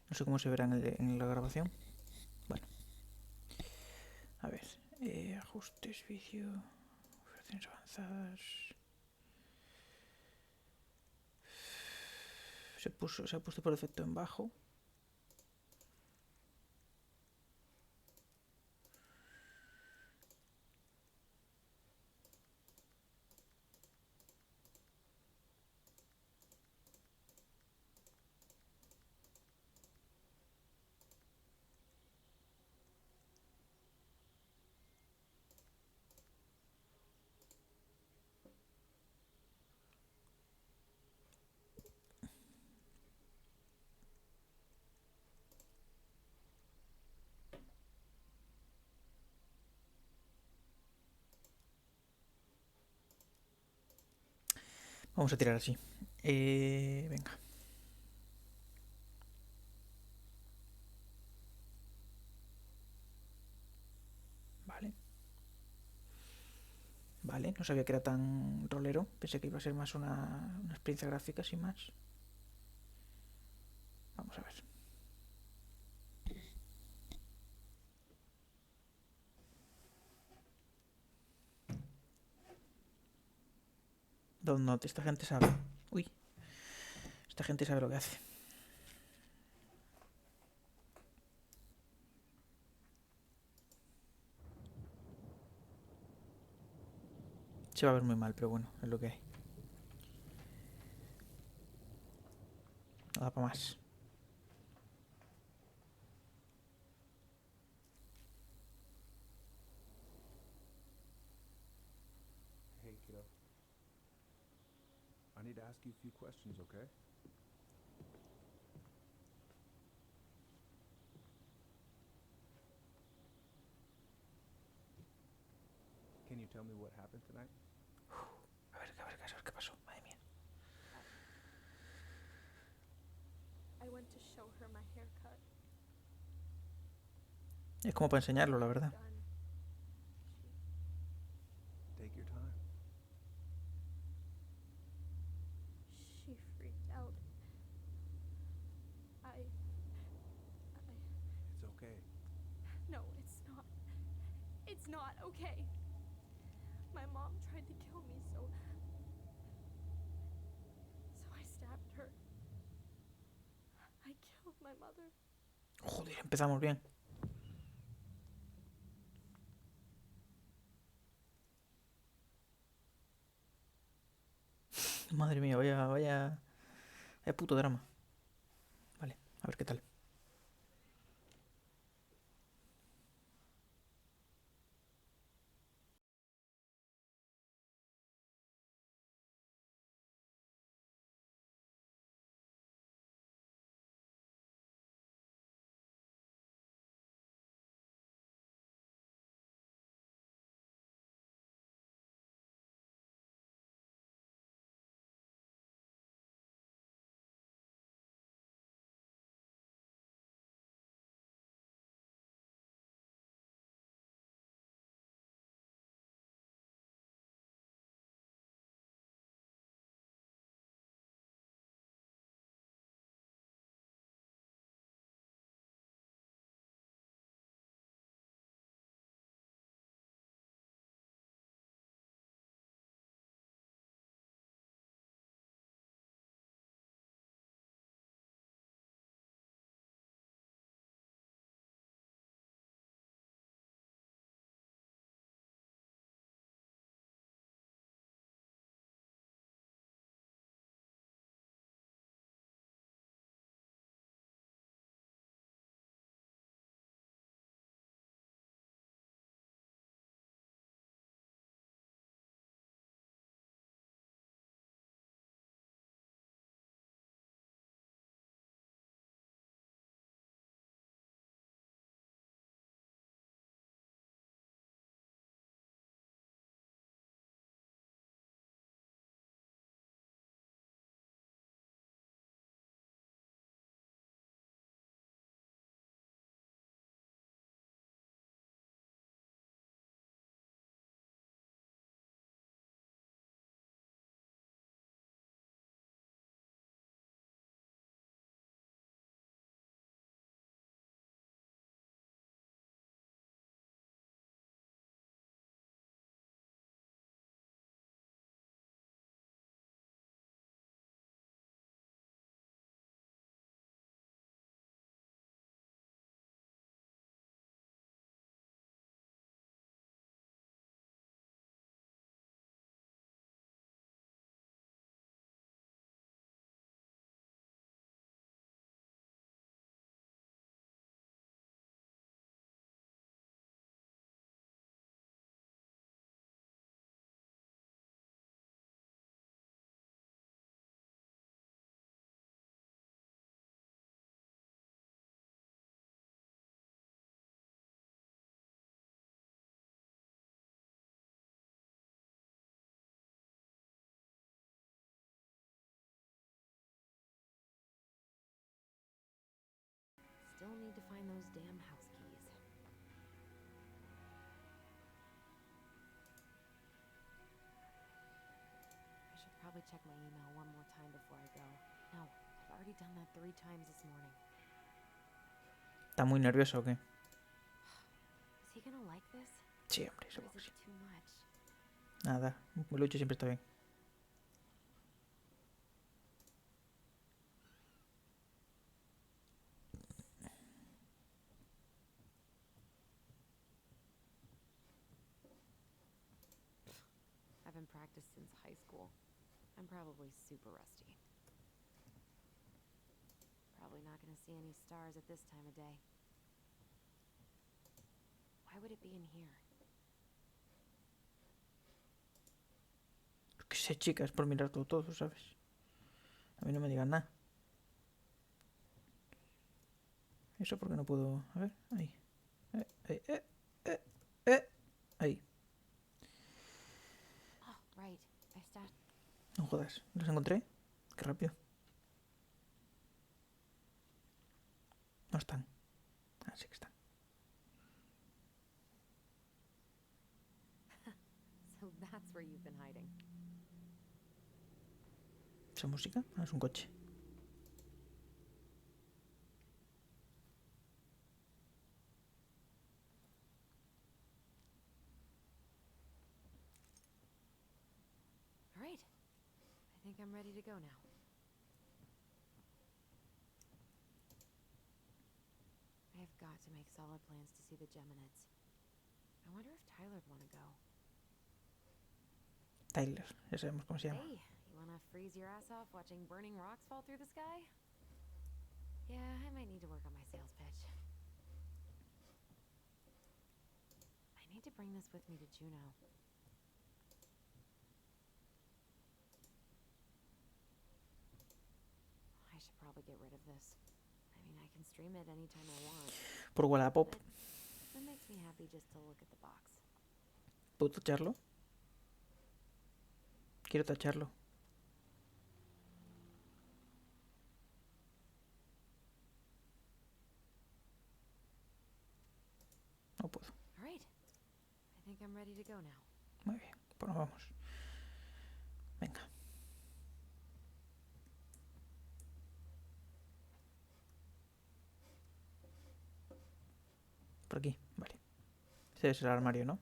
No sé cómo se verá en la grabación. Bueno, a ver. Ajustes, vídeo, operaciones avanzadas. Se ha puesto por defecto en bajo. Vamos a tirar así. Venga. Vale. Vale, no sabía que era tan rolero. Pensé que iba a ser más una experiencia gráfica sin más. Vamos a ver. Don't Not, esta gente sabe. Uy, esta gente sabe lo que hace. Se va a ver muy mal, pero bueno, es lo que hay. Nada para más. Hey, kiddo. I need to ask you a few questions, okay? Can you tell me what happened tonight? A ver qué pasó. Madre mía. I went to show her my haircut. Es como para enseñarlo, la verdad. Done. Take your time. She freaked out. It's okay. No, it's not. It's not okay. My mom tried to kill me, so I stabbed her. I killed my mother. Joder, empezamos bien. Madre mía, vaya puto drama. Vale, a ver qué tal. still need to find those damn house keys. I should probably check my email one more time before I go. No, I've already done that 3 times this morning. ¿Está muy nervioso o qué? Is he gonna like this? Sí, hombre, Or seguro is que it sí. too much? Nada, un lucho siempre está bien. I've been practiced since high school. I'm probably super rusty. Probably not gonna see any stars at this time of day. Why would it be in here? Que sé, chica, es por mirar todo, ¿sabes? A mí no me digan nada. Eso porque no puedo... A ver, ahí. Ahí. Oh, right. I stashed. No jodas, ¿los encontré? Qué rápido. No están. Ah, sí que están. So that's where you've been hiding. ¿Esa música? Ah, es un coche. All right. I think I'm ready to go now. I have got to make solid plans to see the Geminids. I wonder if Tyler'd want to go. Tyler, ya sabemos cómo se llama. Hey, you want to freeze your ass off watching burning rocks fall through the sky? Yeah, I might need to work on my sales pitch. I need to bring this with me to Juno. I should probably get rid of this. I mean, I can stream it anytime I want. Por Wallapop. It makes me happy just to look at the box. ¿Puedo tacharlo? Quiero tacharlo. No puedo. All right. I think I'm ready to go now. Muy bien, pues nos vamos. Venga. Por aquí, vale. Ese es el armario, ¿no?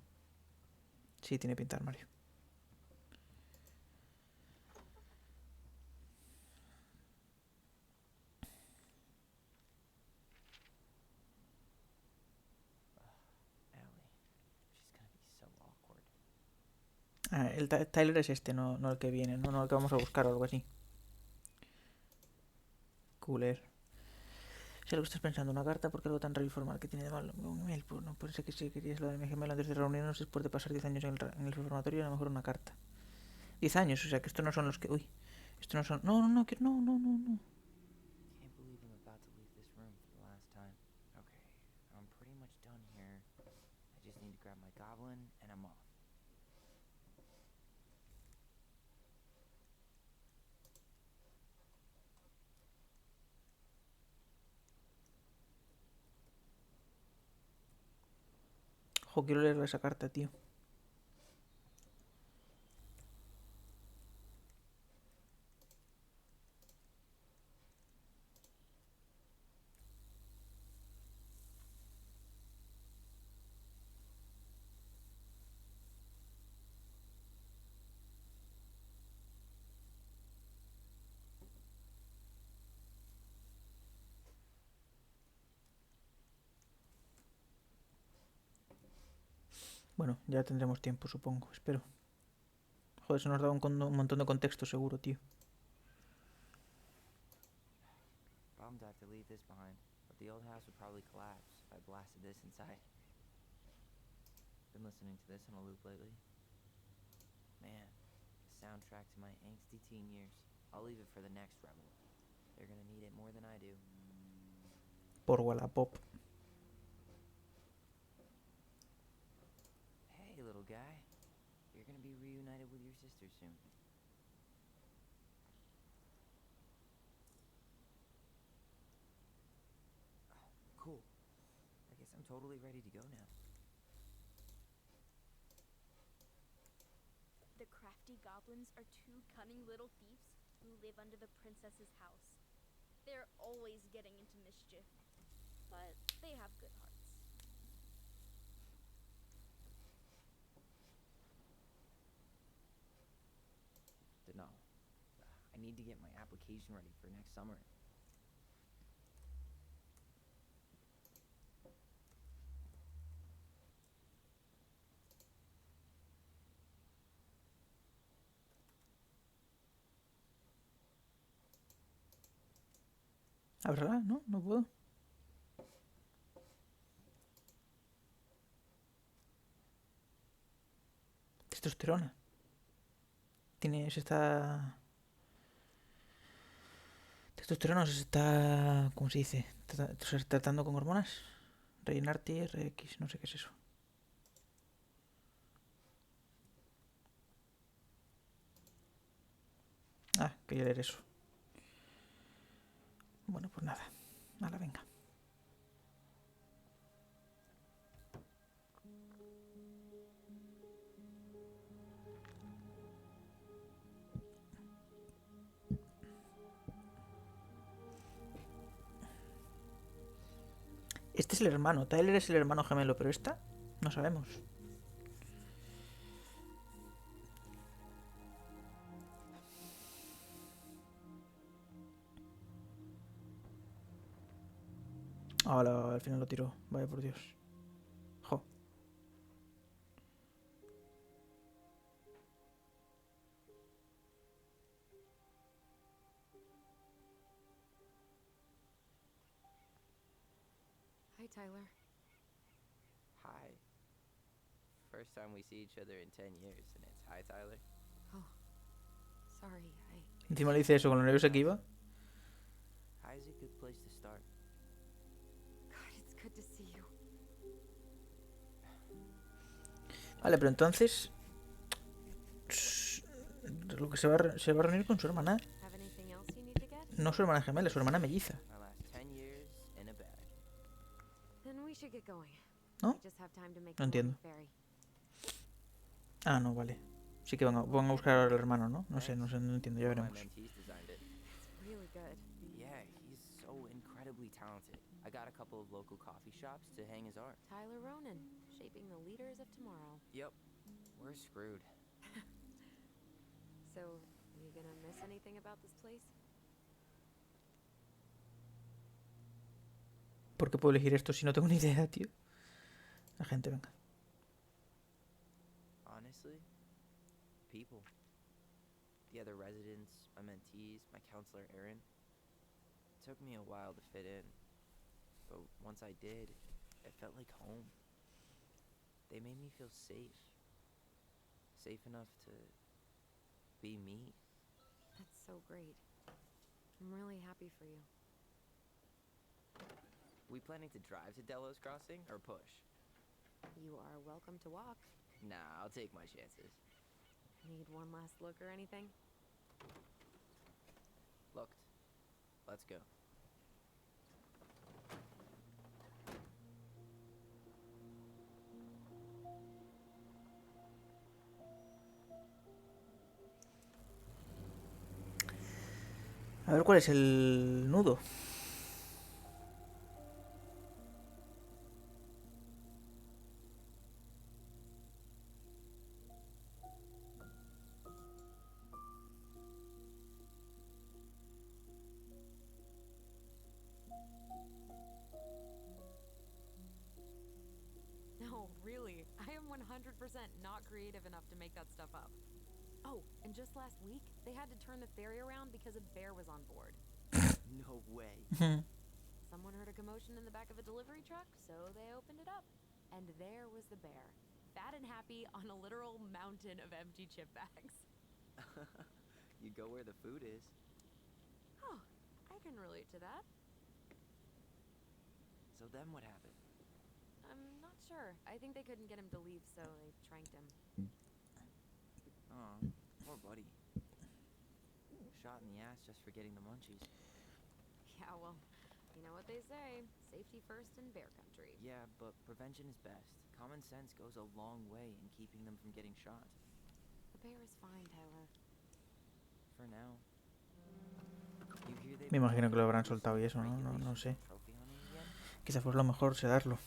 Sí, tiene pinta de armario. Allie, she's gonna be so awkward. Ah, el Tyler es este, no el que viene, no el que vamos a buscar o algo así. Cooler. Sé lo que estás pensando, una carta, porque algo tan raro y formal que tiene de malo. Un email, pues no pensé que sí querías lo de mi gemelo antes de reunirnos después de pasar 10 años en el reformatorio, a lo mejor una carta. 10 años, o sea que estos no son los que... Uy, estos no son... No. Can't believe I'm about to leave this room for the last time. Okay, I'm pretty much done here. I just need to grab my goblin and I'm off. Ojo, quiero leer esa carta, tío. Bueno, ya tendremos tiempo, supongo, espero. Joder, eso nos da un montón de contexto seguro, tío. Bummed I have to leave this behind, but the old house would probably collapse if I blasted this inside. Been listening to this on a loop lately. Man, the soundtrack to my angsty teen years. I'll leave it for the next rebel. They're gonna need it more than I do. Por Wallapop. Hey, little guy. You're gonna be reunited with your sister soon. I'm totally ready to go now. The crafty goblins are two cunning little thieves who live under the princess's house. They're always getting into mischief, but they have good hearts. Dunno. I need to get my application ready for next summer. Ábrala, ¿no? No puedo. Testosterona. Se está... Testosterona se está... ¿Cómo se dice? Tratando con hormonas. Rellenarte RX, no sé qué es eso. Ah, quería leer eso. Bueno, pues nada. Nada, venga. Este es el hermano. Tyler es el hermano gemelo, pero esta no sabemos. Ahora al final lo tiró. Vaya por Dios. Jo. Hi, Tyler. Hi. First time we see each other in 10 years, and it's hi, Tyler. Oh, sorry, Encima le dice eso con lo nerviosa que iba. Hi's a good place to start. God, it's good to see you. Vale, pero entonces... Lo que se va a reunir con su hermana. Have anything else you need to get? No su hermana gemela, su hermana melliza. My last 10 years in a bag. Then we should get going. ¿No? We just have time to make No the morning entiendo. ferry. Ah, no, vale. Sí que van a buscar ahora al hermano, ¿no? No sé, no entiendo, ya One of my veremos. mentees designed it. It's really good. Yeah, he's so incredibly talented. I got a couple of local coffee shops to hang his art. Tyler Ronan, shaping the leaders of tomorrow. Yep, we're screwed. So, you gonna miss anything about this place? ¿Por qué puedo elegir esto si no tengo ni idea, tío? La gente, venga. Honestly, people. The other residents, my mentees, my counselor Aaron. It took me a while to fit in, but once I did, it felt like home. They made me feel safe. Safe enough to be me. That's so great. I'm really happy for you. We planning to drive to Delos Crossing or push? You are welcome to walk. Nah, I'll take my chances. Need one last look or anything? Looked. Let's go. A ver cuál es el nudo. No, really. I am 100% not creative enough to make that stuff up. Oh, and just last week, they had to turn the ferry around because a bear was on board. No way. Someone heard a commotion in the back of a delivery truck, so they opened it up. And there was the bear, fat and happy on a literal mountain of empty chip bags. You go where the food is. Oh, I can relate to that. So then what happened? I'm not sure. I think they couldn't get him to leave, so they tranked him. Aw, poor buddy. Shot in the ass just for getting the munchies. Yeah, well, You know what they say, safety first in bear country. Yeah, but prevention is best. Common sense goes a long way in keeping them from getting shot. The bear is fine, Tyler. For now. You hear they've Me been imagino que lo talking habrán about soltado y loosening eso, ¿no? No, no regulations sé. on trophy hunting again. Quizá fuera lo mejor sedarlo.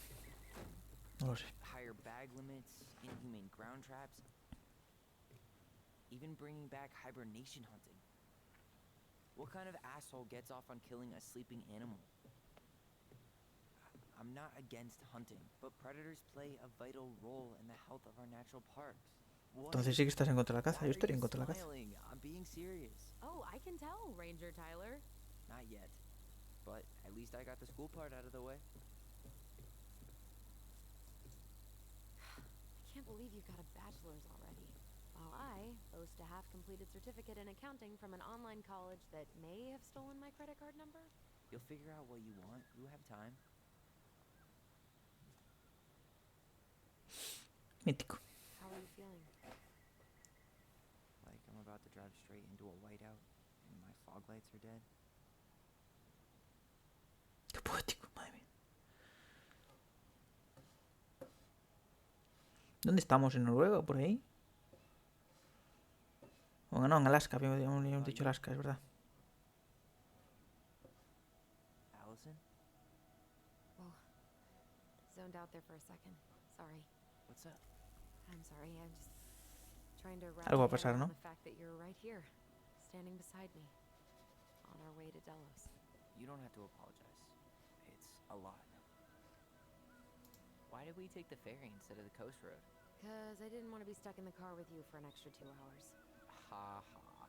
No lo sé. Higher bag limits, inhumane ground traps, even bringing back hibernation hunting. What kind of asshole gets off on killing a sleeping animal? I'm not against hunting, but predators play a vital role in the health of our natural parks. What Entonces sí que estás en contra de la caza. Why Yo are estaría you en contra de la caza. smiling? I'm being serious. Oh, I can tell, Ranger Tyler. Not yet. But at least I got the school part out of the way. I can't believe you've got a bachelor's already. While I boast a half-completed certificate in accounting from an online college that may have stolen my credit card number. You'll figure out what you want. You have time. Mítico. How are you feeling? Like I'm about to drive straight into a whiteout and my fog lights are dead. Qué poético, madre mía. ¿Dónde estamos? ¿En Noruega o por ahí? Bueno, no, en Alaska. Habíamos dicho Alaska, es verdad. Allison? Whoa. Zoned out there for a second. Sorry. What's up? I'm sorry. I'm just trying to wrap Algo va my a pasar, head ¿no? around the fact that you're right here, standing beside me, on our way to Delos. You don't have to apologize. It's a lot. Why did we take the ferry instead of the coast road? Because I didn't want to be stuck in the car with you for an extra 2 hours. Ha ha.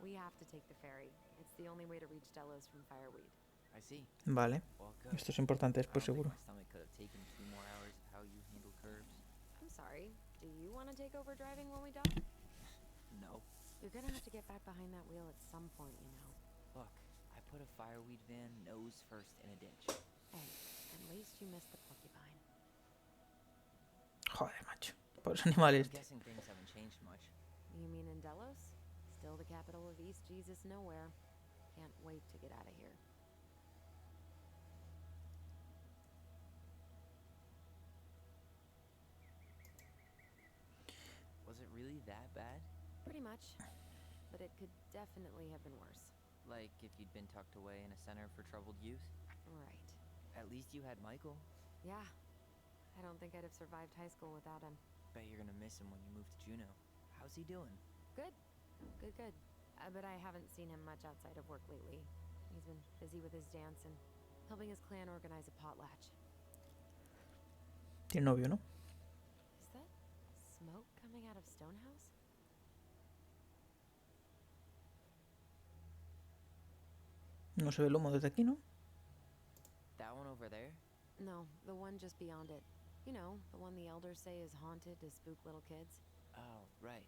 We have to take the ferry. It's the only way to reach Delos from Fireweed. I see. Vale. Well, good. Esto es importante I después, don't think seguro. my stomach could have taken 2 more hours of how you handle curves. I'm sorry. Do you want to take over driving when we dock? No. You're gonna have to get back behind that wheel at some point, you know. Look, I put a fireweed van nose first in a ditch. Hey, at least you missed the porcupine. Joder, macho. Pobres animales. I'm guessing things haven't changed much. You mean in Delos? Still the capital of East Jesus Nowhere. Can't wait to get out of here. Was it really that bad? Pretty much. But it could definitely have been worse. Like if you'd been tucked away in a center for troubled youth? Right. At least you had Michael. Yeah. I don't think I'd have survived high school without him. Bet you're gonna miss him when you move to Juneau. How's he doing? Good. Good. But I haven't seen him much outside of work lately. He's been busy with his dance and helping his clan organize a potlatch. Tiene novio, ¿no? Is that smoke coming out of Stonehouse? No se ve el humo desde aquí, ¿no? That one over there? No, the one just beyond it. You know, the one the elders say is haunted to spook little kids. Oh, right.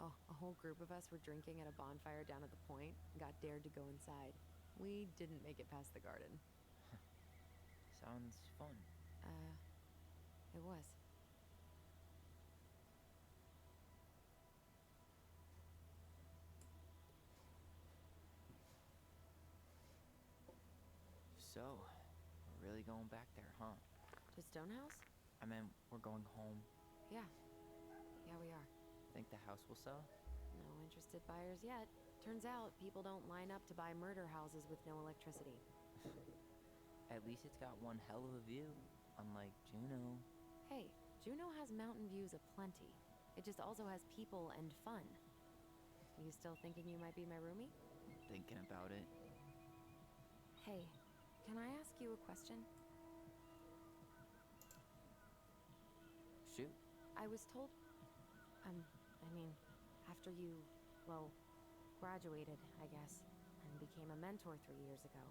Oh, a whole group of us were drinking at a bonfire down at the point and got dared to go inside. We didn't make it past the garden. Sounds fun. It was. So, we're really going back there, huh? To Stonehouse? I mean, we're going home. Yeah. Yeah, we are. Think the house will sell? No interested buyers yet. Turns out people don't line up to buy murder houses with no electricity. At least it's got one hell of a view, unlike Juneau. Hey, Juneau has mountain views aplenty. It just also has people and fun. You still thinking you might be my roomie? Thinking about it. Hey, can I ask you a question? Shoot. I was told... after you, well, graduated, I guess, and became a mentor 3 years ago,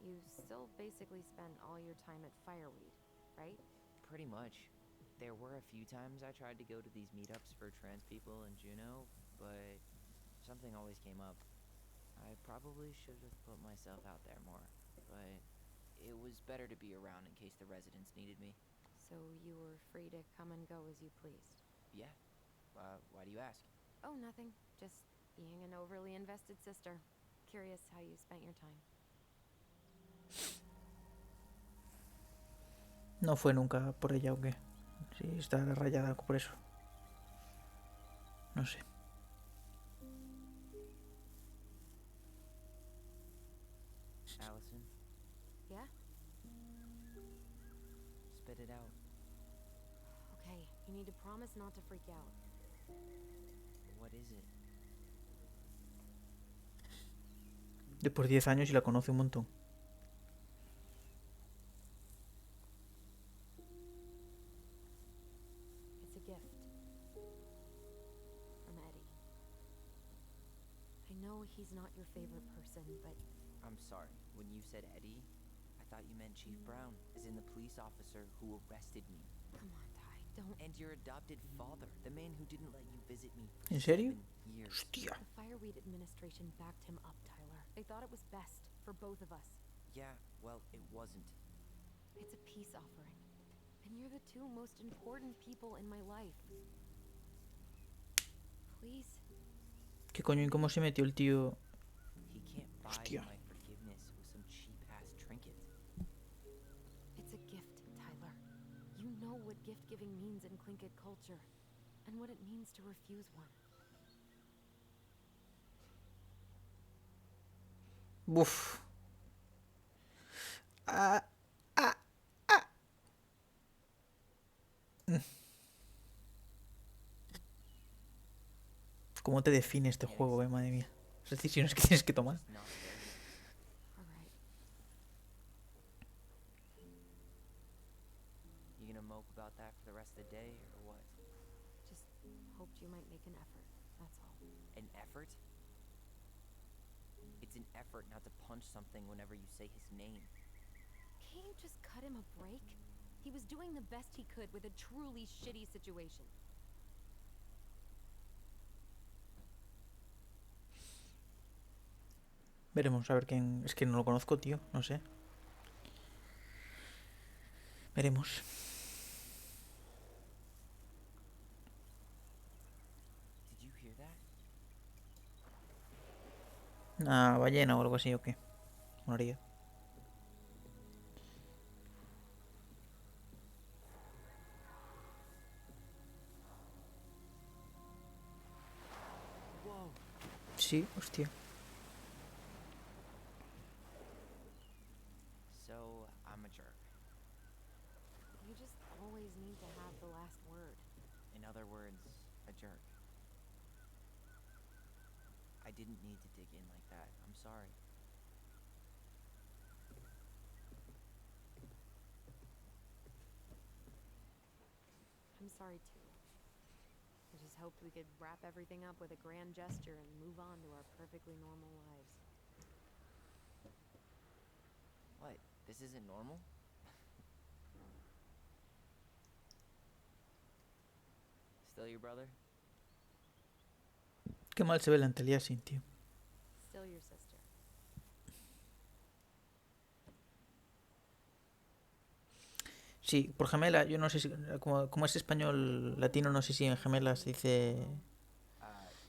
you still basically spent all your time at Fireweed, right? Pretty much. There were a few times I tried to go to these meetups for trans people in Juneau, but something always came up. I probably should have put myself out there more, but it was better to be around in case the residents needed me. So you were free to come and go as you pleased? Yeah. Why do you ask? Oh, nothing. Just being an overly invested sister. Curious how you spent your time. No fue nunca por ella o qué. Sí, está rayada por eso. No sé. Allison, Yeah? spit it out. Okay, you need to promise not to freak out. What is it? Después de 10 años y la conoce un montón. It's a gift. From Eddie. I know he's not your favorite person, but I'm sorry. When you said Eddie, I thought you meant Chief Brown, as in the police officer who arrested me. come on, Ty, don't. And your adopted father, the man who didn't let you visit me for ¿En serio? 7 years. Hostia. The Fireweed administration backed him up, Tyler. They thought it was best for both of us. Yeah, well, it wasn't. It's a peace offering. And you're the two most important people in my life. Please? ¿Qué coño? ¿Y cómo se metió el tío? He can't buy Hostia. my forgiveness with some cheap-ass trinket. It's a gift, Tyler. You know what gift-giving means in Tlingit culture, and what it means to refuse one. Buf. Ah, ah, ah. ¿Cómo te define este juego, madre mía? Las decisiones que tienes que tomar. Just not there yet. All right. You gonna mope about that for the rest of the day, or what? Just hoped you might make an effort, that's all. An effort? It's an effort not to punch something whenever you say his name. Can't you just cut him a break? He was doing the best he could with a truly shitty situation. Veremos, a ver quién... Es que no lo conozco, tío. No sé. Veremos. Did you hear that? Una ballena o algo así, ¿o qué? Una orilla. Whoa. Sí, hostia. So, I'm a jerk. You just always need to have the last word. In other words, a jerk. I didn't need to dig in like that. I'm sorry. I'm sorry too. I just hoped we could wrap everything up with a grand gesture and move on to our perfectly normal lives. What? This isn't normal? Still your brother? Qué mal se ve la Anteliasin, tío. Still your sister. Sí, por gemela, yo no sé si... Como es español latino, no sé si en gemela se dice...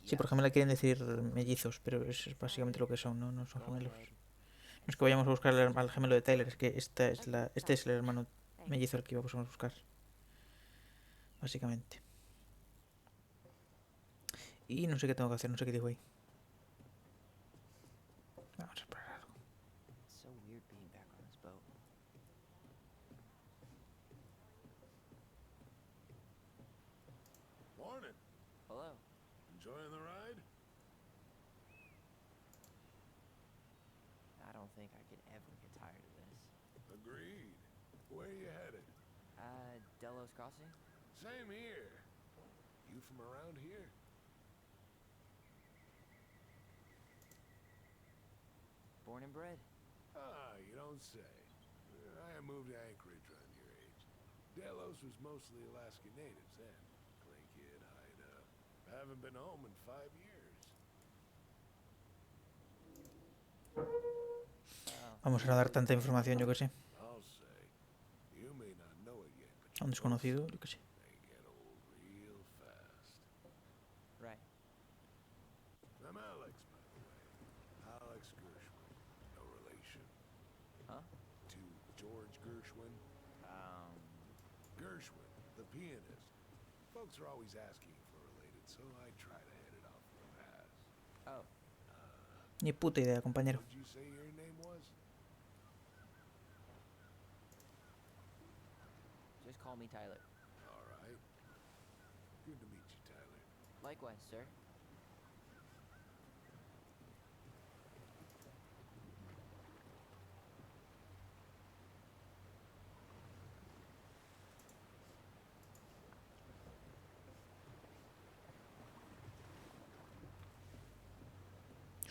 Sí, por Yes. gemela quieren decir mellizos, pero es básicamente lo que son, ¿no? No son Go gemelos. ahead. No es que vayamos a buscar al gemelo de Tyler, es que este es el hermano Thanks. mellizo al que íbamos a buscar. Básicamente. Y no sé qué tengo que hacer, no sé qué digo ahí. Vamos a esperar algo. It's so weird being back on this boat. Morning. Hello. Enjoying the ride? I don't think I could ever get tired of this. Agreed. Where are you headed? Delos Crossing? Same here. You from around here? Born and bred. Ah, you don't say. I moved to Anchorage around your age. Delos was mostly Alaskan natives then. Tlingit, Haida. Haven't been home in 5 years. Vamos a no dar tanta información, yo que sé. I'll say. You may not know it yet, but A un desconocido, yo que sé. they get old real fast. Right. I'm Alex, by the way. Alex Gershwin. No relation. Huh? To George Gershwin. Gershwin, the pianist. Folks are always asking if we're related, so I try to hit it off with a pass. Oh, Ni puta idea, compañero. What did you say your name was? just call me Tyler. All right. Good to meet you, Tyler. Likewise, sir.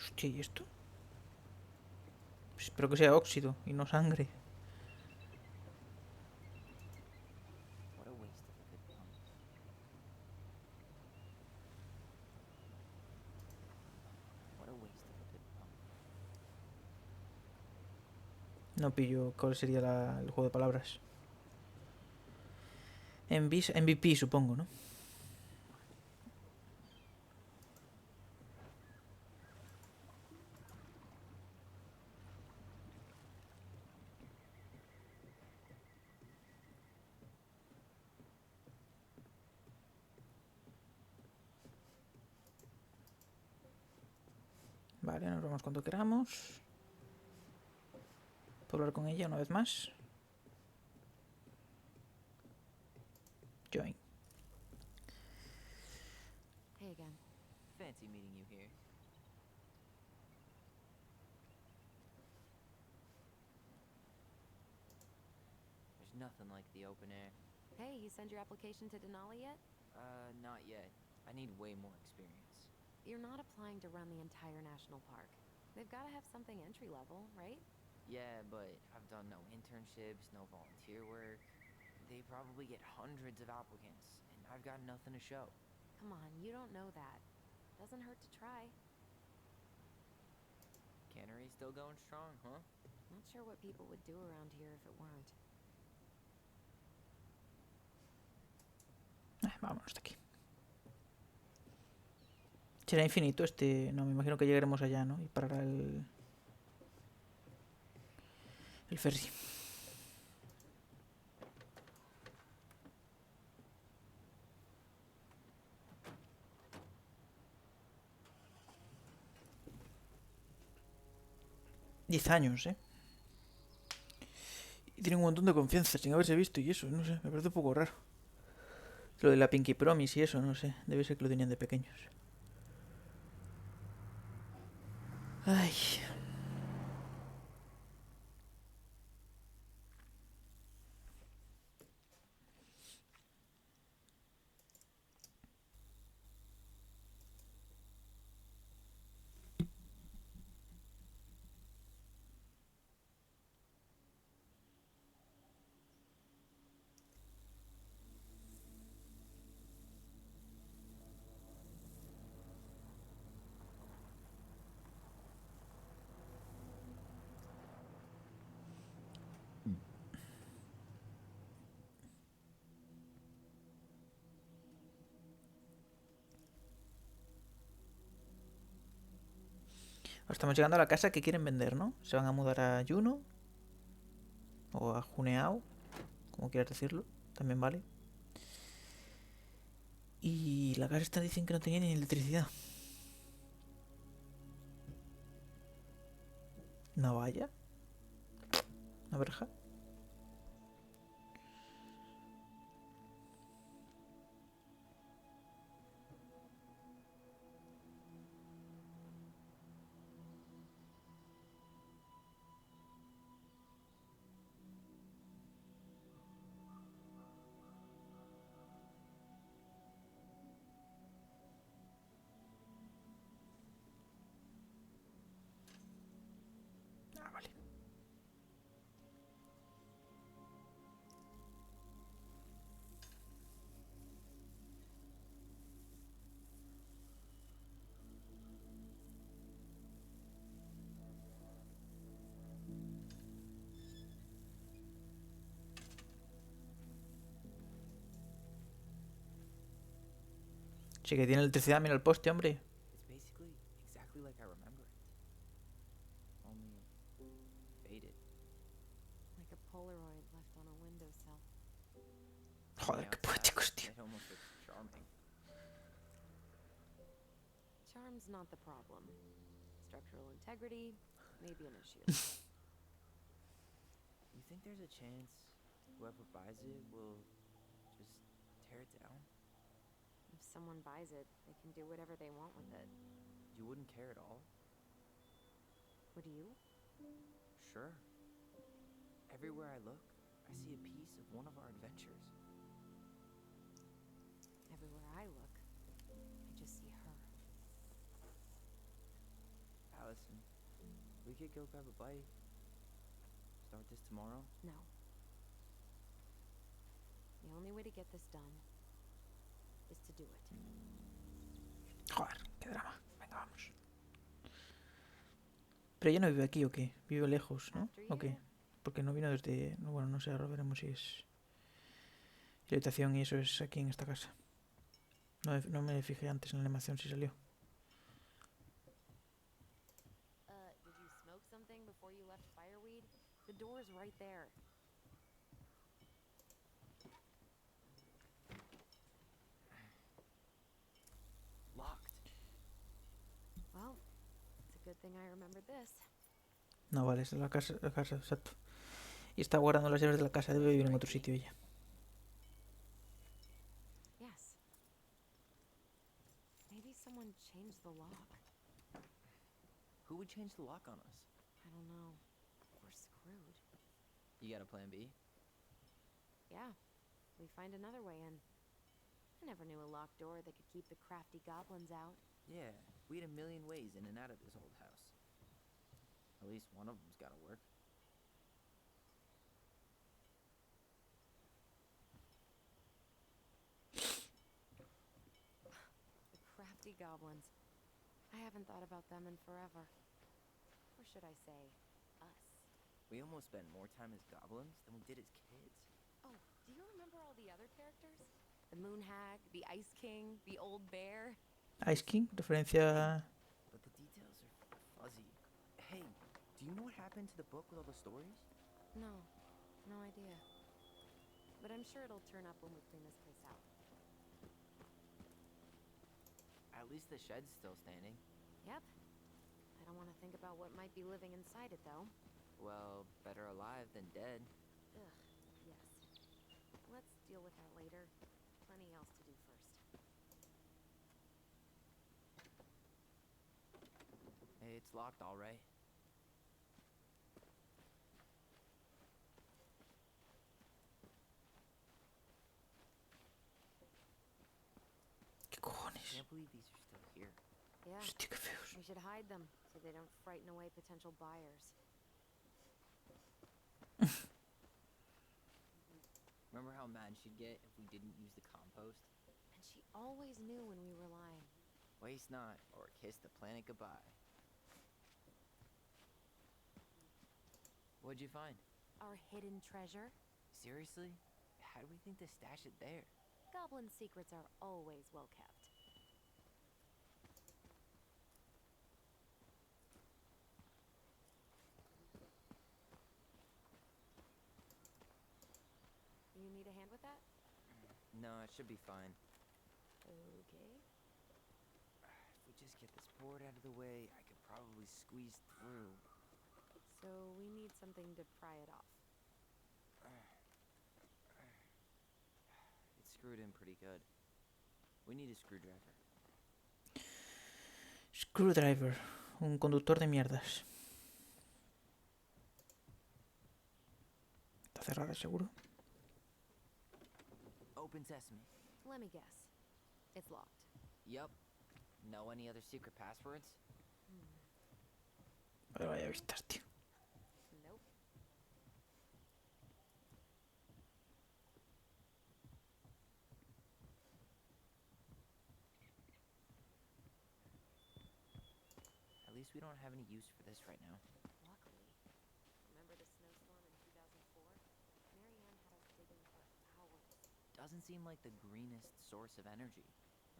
Hostia, ¿y esto? Pues espero que sea óxido y no sangre. What a waste of a good pump. What a waste of a good pump. No pillo cuál sería el juego de palabras. MVP, supongo, ¿no? Vale, nos vamos cuando queramos. ¿Puedo hablar con ella una vez más? Join. Hey again. Fancy meeting you here. There's nothing like the open air. Hey, you send your application to Denali yet? Not yet. I need way more experience. You're not applying to run the entire national park. They've got to have something entry level, right? Yeah, but I've done no internships, no volunteer work. They probably get hundreds of applicants, and I've got nothing to show. Come on, you don't know that. Doesn't hurt to try. Cannery still going strong, huh? Not sure what people would do around here if it weren't. Vámonos de aquí. ¿Será infinito este? No, me imagino que llegaremos allá, ¿no? Y parará el ferry. Diez años, ¿eh? Y tiene un montón de confianza sin haberse visto y eso, no sé, me parece un poco raro. Lo de la Pinky Promise y eso, no sé, debe ser que lo tenían de pequeños. Ay. Estamos llegando a la casa que quieren vender, ¿no? Se van a mudar a Juno. O a Juneao. Como quieras decirlo. También vale. Y la casa esta dicen que no tenía ni electricidad. ¿Una valla? ¿Una verja? Ah, vale. Sí que tiene electricidad, mira el poste, hombre. It's basically exactly like I remember it. Only faded. Like a Polaroid left on a windowsill. Joder, qué poéticos, tío. It almost looks charming. Charm's not the problem. Structural integrity may be an issue. You think there's a chance whoever buys it will just tear it down? If someone buys it, they can do whatever they want with it. You wouldn't care at all? Would you? Sure. Everywhere I look, I see a piece of one of our adventures. Everywhere I look, I just see her. Allison, we could go grab a bite. Start this tomorrow? No. The only way to get this done is to do it. Joder, qué drama. Venga, vamos. Pero ella no vive aquí, ¿o qué? Vive lejos, ¿no? ¿O qué? Porque no vino desde... Bueno, no sé, ahora veremos si es... Si la habitación y eso es aquí en esta casa. No me fijé antes en la animación si salió. Did you smoke something before you left Fireweed? The door's right there. Locked. Well, it's a good thing I remembered this. No, vale, esa es la casa, exacto. Y está guardando las llaves de la casa, debe vivir en otro sitio ella. Yes. Maybe someone changed the lock. Who would change the lock on us? I don't know. We're screwed. You got a plan B? Yeah. We find another way in. I never knew a locked door that could keep the crafty goblins out. Yeah, we had a million ways in and out of this old house. At least one of them's gotta work. The crafty goblins. I haven't thought about them in forever. Or should I say, us. We almost spent more time as goblins than we did as kids. Oh, do you remember all the other characters? The Moon Hag, the Ice King, the Old Bear. Ice King, referencia... But the details are fuzzy. Hey, do you know what happened to the book with all the stories? No, no idea. But I'm sure it'll turn up when we clean this place out. At least the shed's still standing. Yep. I don't want to think about what might be living inside it, though. Well, better alive than dead. Ugh, yes. Let's deal with that later. Plenty else to do first. Hey, it's locked all right. ¿Qué cojones? I can't believe these are still here. Yeah, Hostia, qué feos. we should hide them so they don't frighten away potential buyers. Remember how mad she'd get if we didn't use the compost? And she always knew when we were lying. Waste not, or kiss the planet goodbye. What'd you find? Our hidden treasure? Seriously? How do we think to stash it there? Goblin secrets are always well kept. You need a hand with that? No, it should be fine. Okay. If we just get this board out of the way, I could probably squeeze through. So we need something to pry it off. It's screwed in pretty good. We need a screwdriver. Screwdriver, un conductor de mierdas. ¿Está cerrada, seguro? Open sesame. Let me guess. It's locked. Yup. Know any other secret passwords? Pero vaya vistas, tío. Nope. At least we don't have any use for this right now. Luckily. Remember the snowstorm in 2004? Marianne had us digging for hours. Doesn't seem like the greenest source of energy.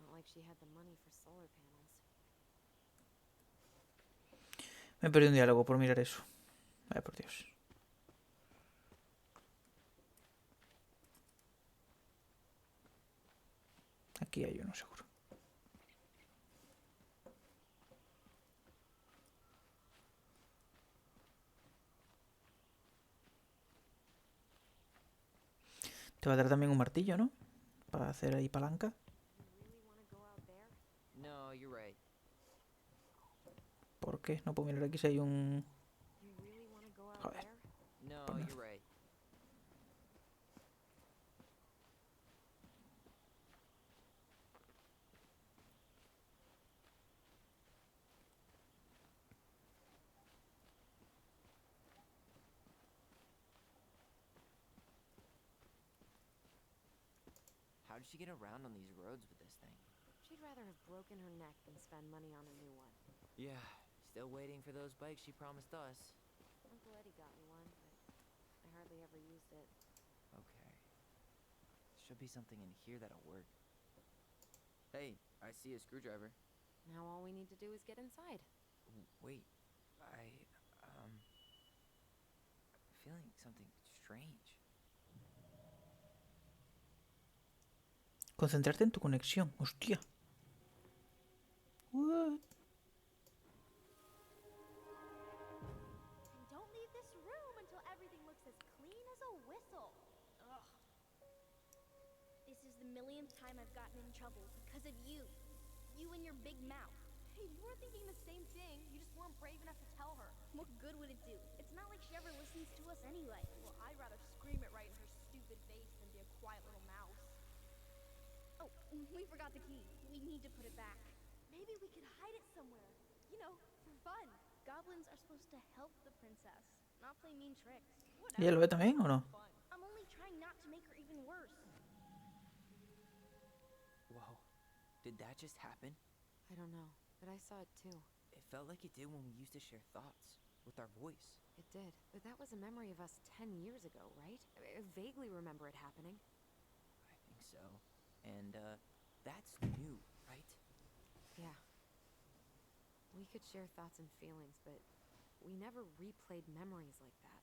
Not like she had the money for solar panels. Me he perdido un diálogo por mirar eso. Vaya por Dios. Aquí hay uno seguro. Te va a dar también un martillo, ¿no? Para hacer ahí palanca. You really want to go out there? No, you're right. ¿Por qué? No puedo mirar aquí si hay un... You really want to go out Joder. there? No, Pues no. you're right. How did she get around on these roads with this thing? She'd rather have broken her neck than spend money on a new one. Yeah, still waiting for those bikes she promised us. Uncle Eddie got me one, but I hardly ever used it. Okay. Should be something in here that'll work. Hey, I see a screwdriver. Now all we need to do is get inside. Wait, I'm feeling something strange. Concentrarte en tu conexión. Hostia. What? And don't leave this room until everything looks as clean as a whistle. Ugh. This is the millionth time I've gotten in trouble because of you. You and your big mouth. Hey, you were thinking the same thing. You just weren't brave enough to tell her. What good would it do? It's not like she ever listens to us anyway. Well, I'd rather scream it right in her stupid face than be a quiet little mouse. Oh, we forgot the key. We need to put it back. Maybe we could hide it somewhere. You know, for fun. Goblins are supposed to help the princess, not play mean tricks. ¿Y él lo ve también o no? Fun. I'm only trying not to make her even worse. Whoa, did that just happen? I don't know, but I saw it too. It felt like it did when we used to share thoughts with our voice. It did, but that was a memory of us 10 years ago, right? I vaguely remember it happening. I think so. And, that's new, right? Yeah. We could share thoughts and feelings, but we never replayed memories like that.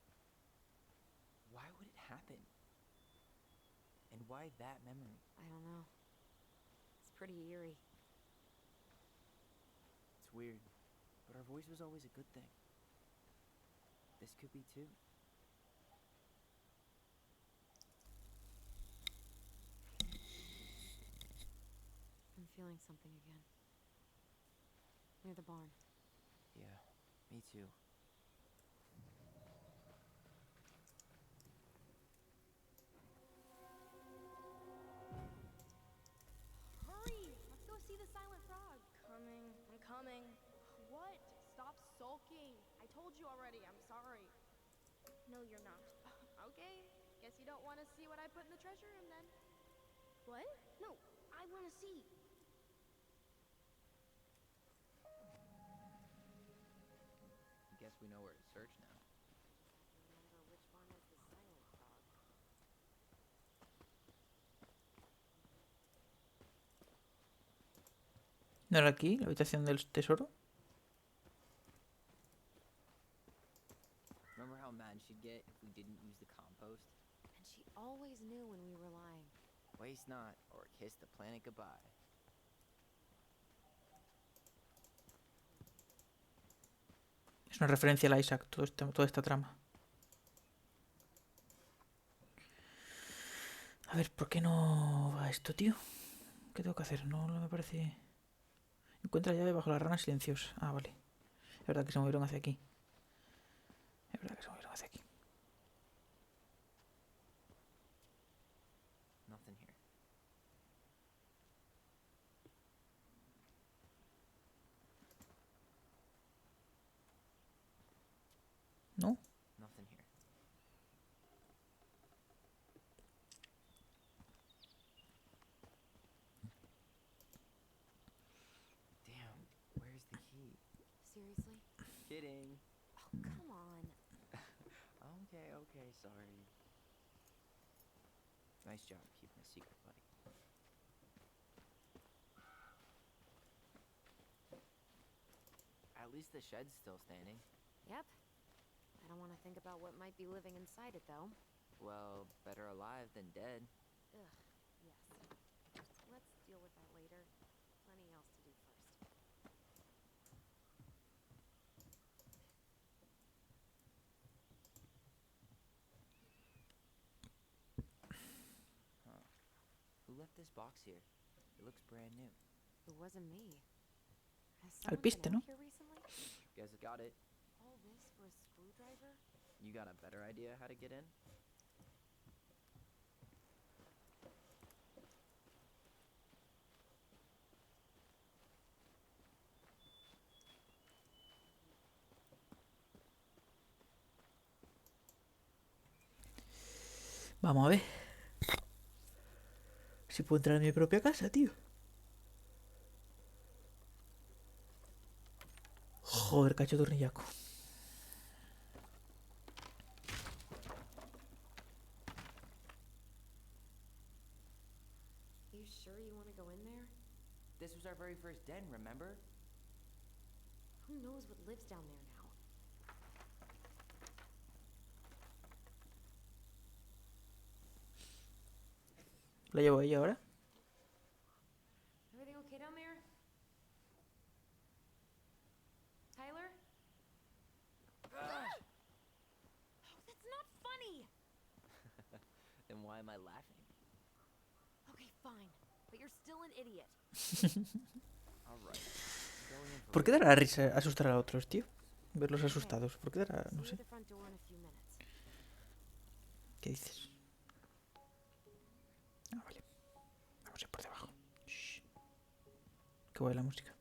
Why would it happen? And why that memory? I don't know. It's pretty eerie. It's weird, but our voice was always a good thing. This could be too. I'm feeling something again. Near the barn. Yeah, me too. Hurry! Let's go see the silent frog. Coming. I'm coming. What? Stop sulking. I told you already. I'm sorry. No, you're not. Okay. Guess you don't want to see what I put in the treasure room then. What? No, I want to see. Guess we know where to search now. Remember which one is the silent frog? ¿No era aquí? ¿La habitación del tesoro? Remember how mad she'd get if we didn't use the compost? And she always knew when we were lying. Waste not, or kiss the planet goodbye. Es una referencia al Isaac, toda esta trama. A ver, ¿por qué no va esto, tío? ¿Qué tengo que hacer? No me parece... Encuentra la llave bajo la rana silenciosa. Ah, vale. Es verdad que se movieron hacia aquí. Es verdad que se movieron hacia aquí. Nothing here. ¿No? Nothing here. Damn, where's the key? Seriously? Kidding. Oh, come on. Okay, sorry. Nice job keeping a secret, buddy. At least the shed's still standing. Yep. I don't want to think about what might be living inside it, though. Well, better alive than dead. Ugh, yes. Let's deal with that later. Plenty else to do first. Huh. Who left this box here? It looks brand new. It wasn't me. Has Al someone piste, been ¿no? out here recently? Guess it got it. All this for a screwdriver? You got a better idea how to get in? Vamos a ver. Si puedo entrar en mi propia casa, tío. Joder, cacho tornillaco. You sure you want to go in there? This was our very first den, remember? Who knows what lives down there now? ¿La llevo ahí ahora? Everything okay down there? Tyler? Oh, that's not funny! Then why am I laughing? Okay, fine. But you're still an idiot. Alright. Going in for ¿Por qué dará risa asustar a otros, tío? Verlos asustados. ¿Por qué dará? No See you sé. at the front door in a few minutes. ¿Qué dices? Ah, vale. Vamos a ir por debajo. Shh. Que guay la música.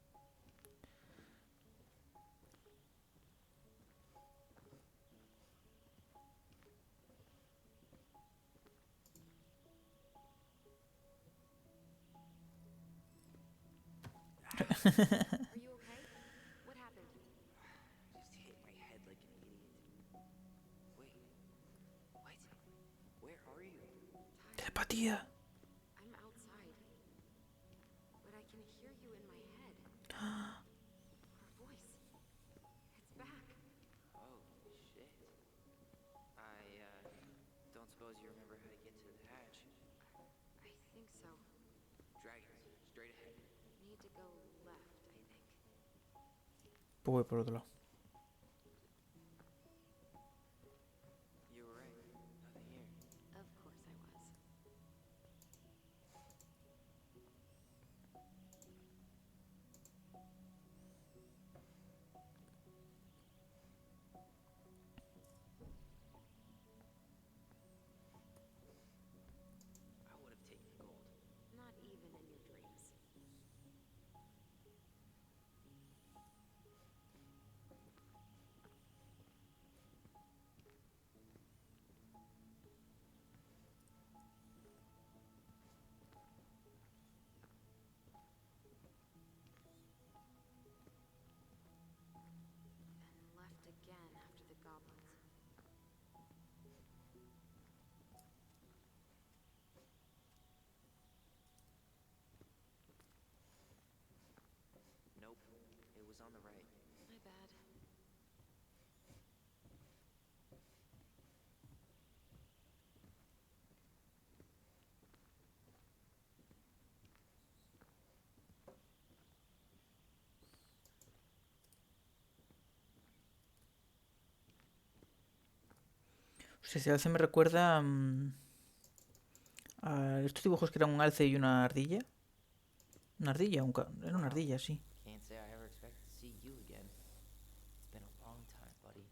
Are you okay? What happened? Just hit my head like an idiot. Wait. What? Where are you? Telepatía. I'm outside. But I can hear you in my head. Our voice. It's back. Oh, shit. I, don't suppose you remember how to get to the hatch. I think so. Dragons, straight ahead. Need to go left, I think. Pues voy por otro lado. You were right. Nothing here. Of course I was. I would have taken gold. Not even in your dreams. And left again after the goblins. Nope. It was on the right. My bad. O sea, si a veces me recuerda a estos dibujos que eran un alce y una ardilla. Una ardilla, era una ardilla, sí. Can't say I ever expected to see you again. It's been a long time, buddy.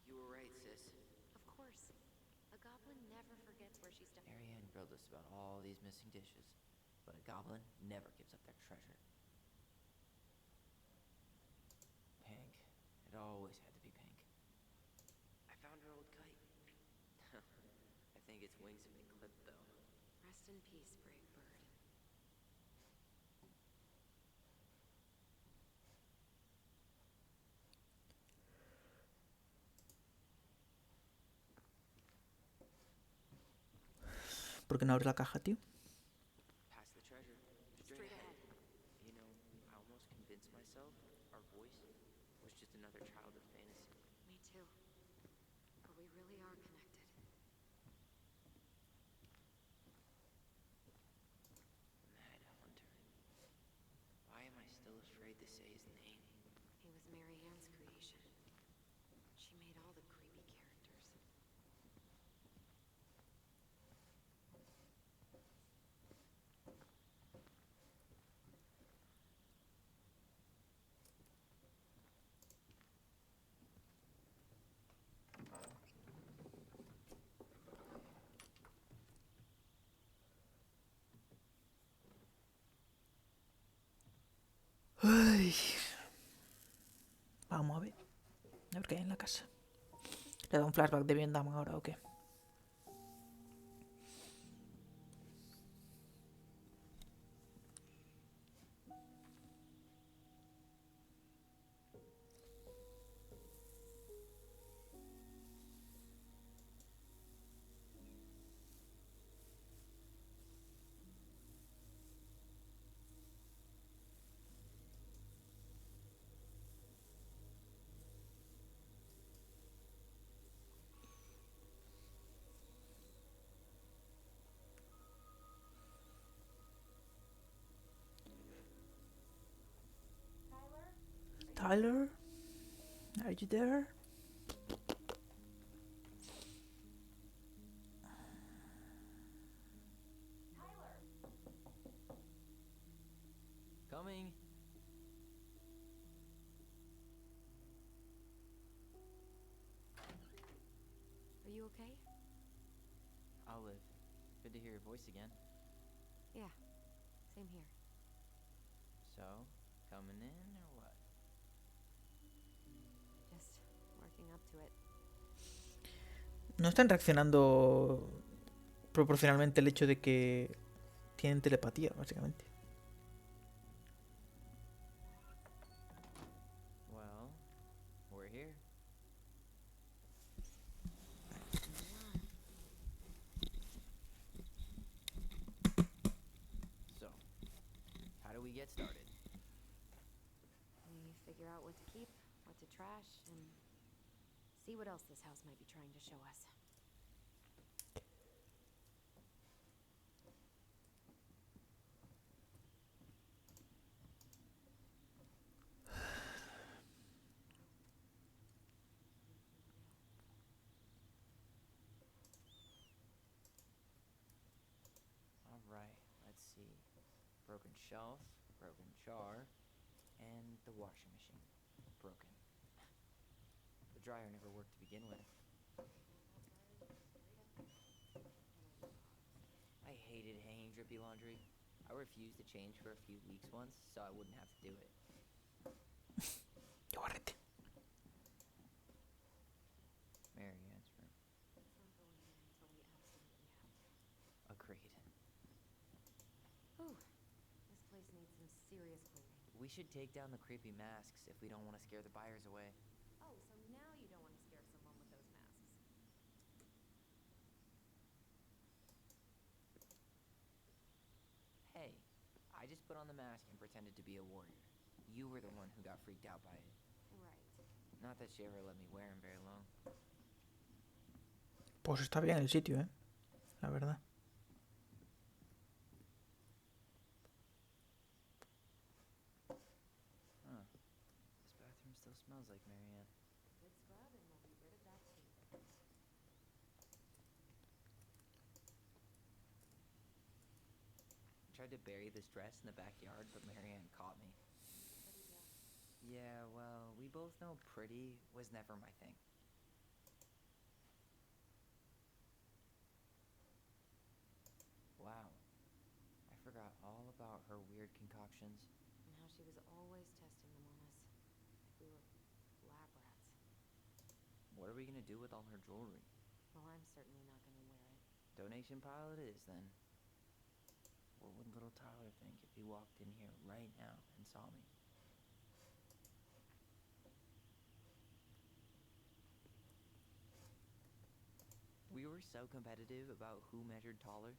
You were right, sis. Of course. A goblin never forgets where she stepped. Marianne grilled us about all these missing dishes, but a goblin never gives up their treasure. Pink. It always had to be pink. I found her old kite. I think its wings have been clipped, though. Rest in peace, brave bird. ¿Por qué no abres la caja, tío? Past the treasure. Straight ahead. You know, I almost convinced myself our voice was just another childhood fantasy. Me too. But we really are connected. Mad Hunter. Why am I still afraid to say his name? He was Mary Ann's creation. She made all the creepy characters. Ay. Vamos a ver. A ver qué hay en la casa. ¿Le da un flashback de Vietnam ahora o qué? Tyler? Are you there? Coming. Are you okay? I'll live. Good to hear your voice again. Yeah. Same here. So, coming in or what? Just working up to it. No están reaccionando proporcionalmente el hecho de que tienen telepatía, básicamente. Well, we're here. So, how do we get started? We figure out what to keep, what to trash, and see what else this house might be trying to show us. Alright, let's see. Broken shelf, broken jar, and the washing machine. Broken. The dryer never worked to begin with. I hated hanging drippy laundry. I refused to change for a few weeks once, so I wouldn't have to do it. Llórrete. Mary Ann's room. Let's not go in there until we absolutely have to. Agreed. Whew. This place needs some serious cleaning. We should take down the creepy masks if we don't want to scare the buyers away. Oh, so now you don't want to scare someone with those masks. Hey, I just put on the mask and pretended to be a warrior. You were the one who got freaked out by it. Right. Not that she ever let me wear him very long. Pues está bien el sitio, la verdad. Huh. This bathroom still smells like Mary Ann. Good scrub and we'll be rid of that too. I tried to bury this dress in the backyard, but Mary Ann caught me. Pretty dress. Yeah, well, we both know pretty was never my thing. Wow. I forgot all about her weird concoctions. And how she was always testing them on us. Like we were lab rats. What are we gonna do with all her jewelry? Well, I'm certainly not gonna wear it. Donation pile it is, then. What would little Tyler think if he walked in here right now and saw me? We were so competitive about who measured taller.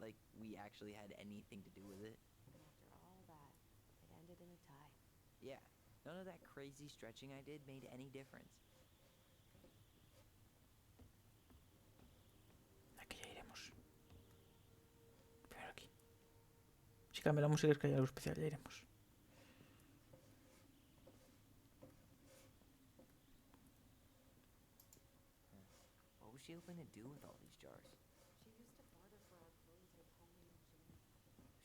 Like, we actually had anything to do with it. And after all that, it ended in a tie. Yeah, none of that crazy stretching I did made any difference. Aquí ya iremos. Primero aquí. Si cambia la música es que hay algo especial, ya iremos. What was she hoping to do with all these jars? She used to barter for our clothes with homemade gin.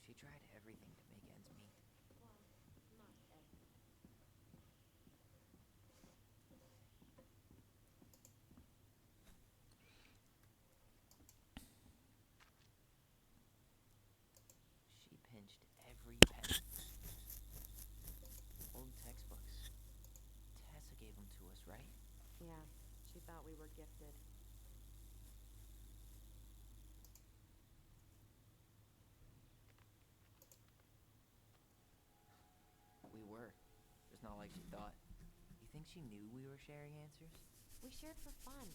She tried everything to make ends meet. Well, not everything. She pinched every penny. Old textbooks. Tessa gave them to us, right? Yeah, she thought we were gifted. We were. Just not like she thought. You think she knew we were sharing answers? We shared for fun.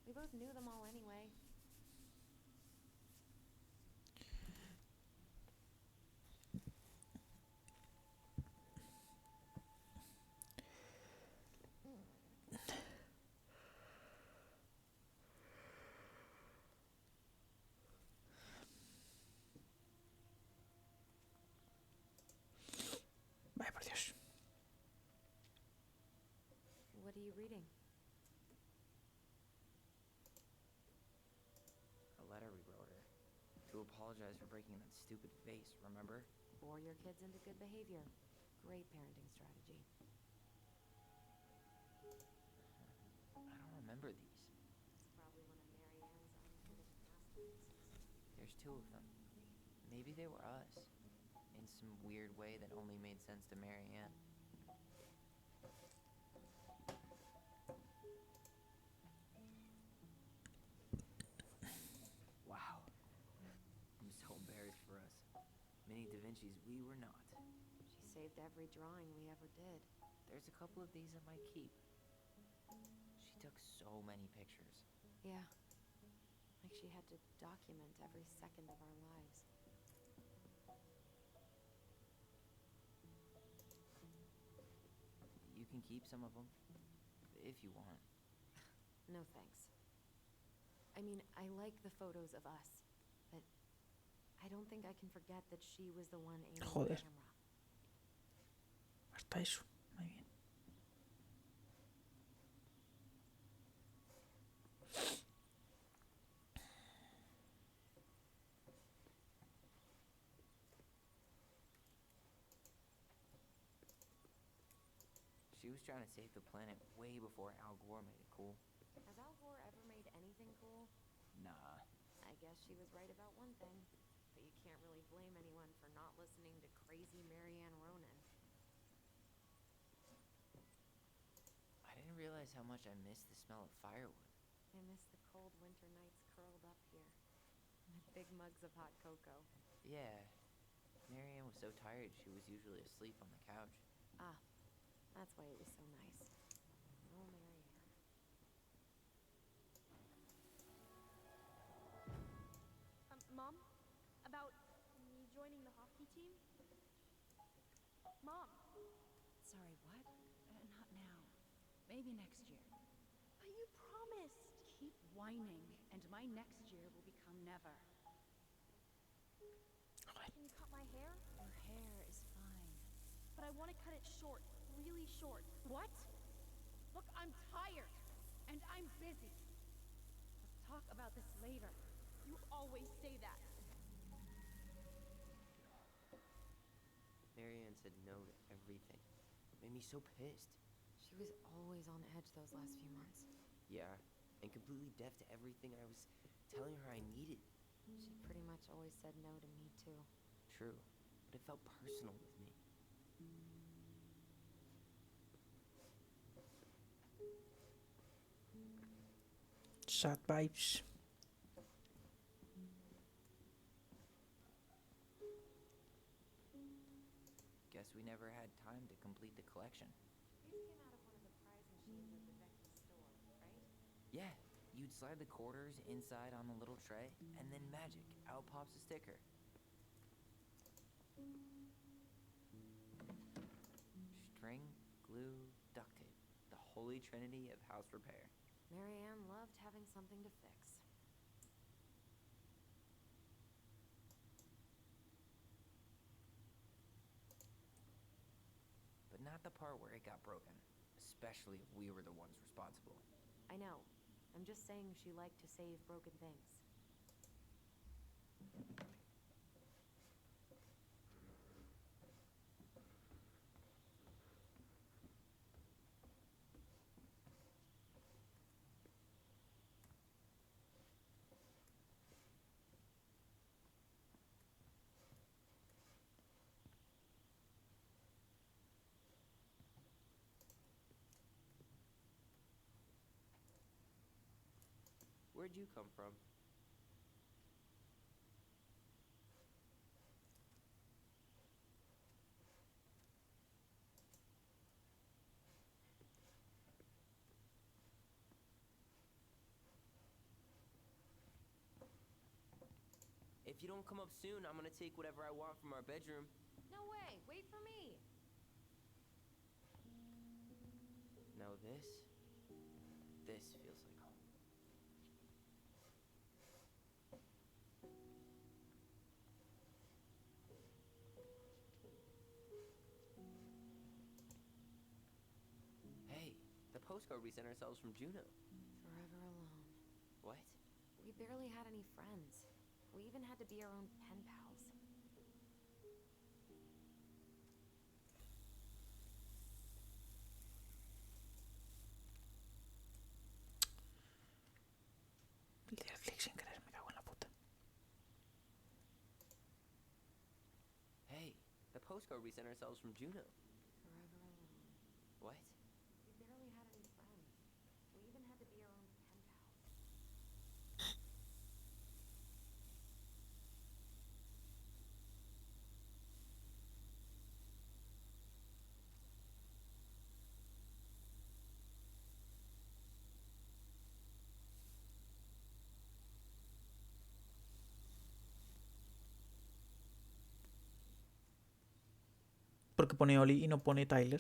We both knew them all anyway. Vaya por Dios. What are you reading? A letter we wrote her. To apologize for breaking that stupid vase, remember? Bore your kids into good behavior. Great parenting strategy. I don't remember these. It's probably one of Marianne's unfinished masterpieces. There's two of them. Maybe they were us. In some weird way that only made sense to Marianne. Wow. I'm so embarrassed for us. Mini Da Vinci's we were not. She saved every drawing we ever did. There's a couple of these I might keep. She took so many pictures. Yeah. Like she had to document every second of our lives. You can keep some of them, if you want. No thanks. I mean, I like the photos of us, but I don't think I can forget that she was the one aiming Joder. the camera. Hasta eso. Muy bien. She was trying to save the planet way before Al Gore made it cool. Has Al Gore ever made anything cool? Nah. I guess she was right about one thing, but you can't really blame anyone for not listening to crazy Marianne Ronan. I didn't realize how much I missed the smell of firewood. I miss the cold winter nights curled up here, with big mugs of hot cocoa. Yeah. Marianne was so tired she was usually asleep on the couch. Ah, that's why it was so nice. Oh, Marianne. Mom? About me joining the hockey team? Mom! Sorry, what? Not now. Maybe next year. But you promised! Keep whining, and my next year will become never. Can you cut my hair? Your hair is fine. But I want to cut it short. Really short. What? Look, I'm tired, and I'm busy. Let's talk about this later. You always say that. Marianne said no to everything. It made me so pissed. She was always on edge those last few months. Yeah, and completely deaf to everything I was telling her I needed. She pretty much always said no to me, too. True, but it felt personal with me. Sad vibes. curate the collection. These came out of one of the prize machines at the Vecna store, right? Yeah, you'd slide the quarters inside on the little tray, and then magic, out pops a sticker. String, glue, duct tape. The holy trinity of house repair. Marianne loved having something to fix. But not the part where it got broken. Especially if we were the ones responsible. I know. I'm just saying she liked to save broken things. Where'd you come from? If you don't come up soon, I'm gonna take whatever I want from our bedroom. No way! Wait for me! No, this feels like home. Hey, the postcard we sent ourselves from Juno. Forever alone. What? We barely had any friends. We even had to be our own pen pals. Le di al clic sin querer, me cago en la puta. Hey, the postcard we sent ourselves from Juno. Forever alone. What? We barely had any friends. We even had to be our own pen pals. Porque pone Oli y no pone Tyler.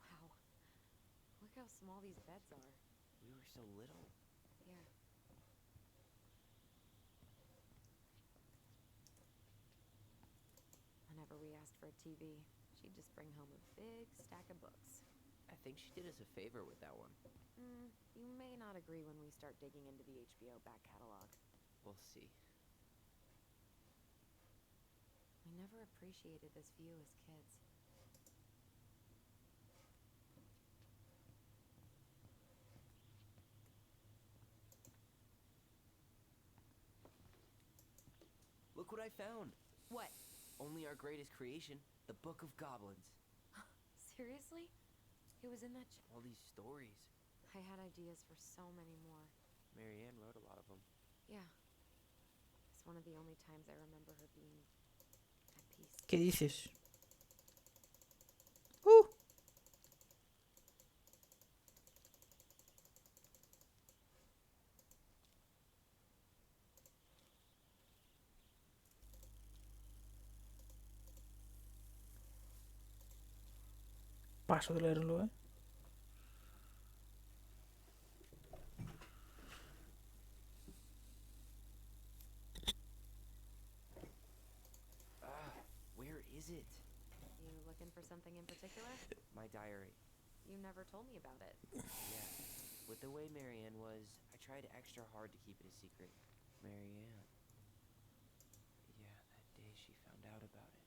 Wow. Look how small these beds are. We were so little. Yeah. Whenever we asked for a TV, she'd just bring home a big stack of books. I think she did us a favor with that one. You may not agree when we start digging into the HBO back catalog. We'll see. We never appreciated this view as kids. Look what I found. What? Only our greatest creation, the Book of Goblins. Seriously? It was in that All these stories. I had ideas for so many more. Marianne wrote a lot of them. Yeah. It's one of the only times I remember her being at peace. ¿Qué dices? Paso de leerlo, ¿eh? Where is it? You looking for something in particular? My diary. You never told me about it. Yeah. With the way Marianne was, I tried extra hard to keep it a secret. Marianne. Yeah, that day she found out about it.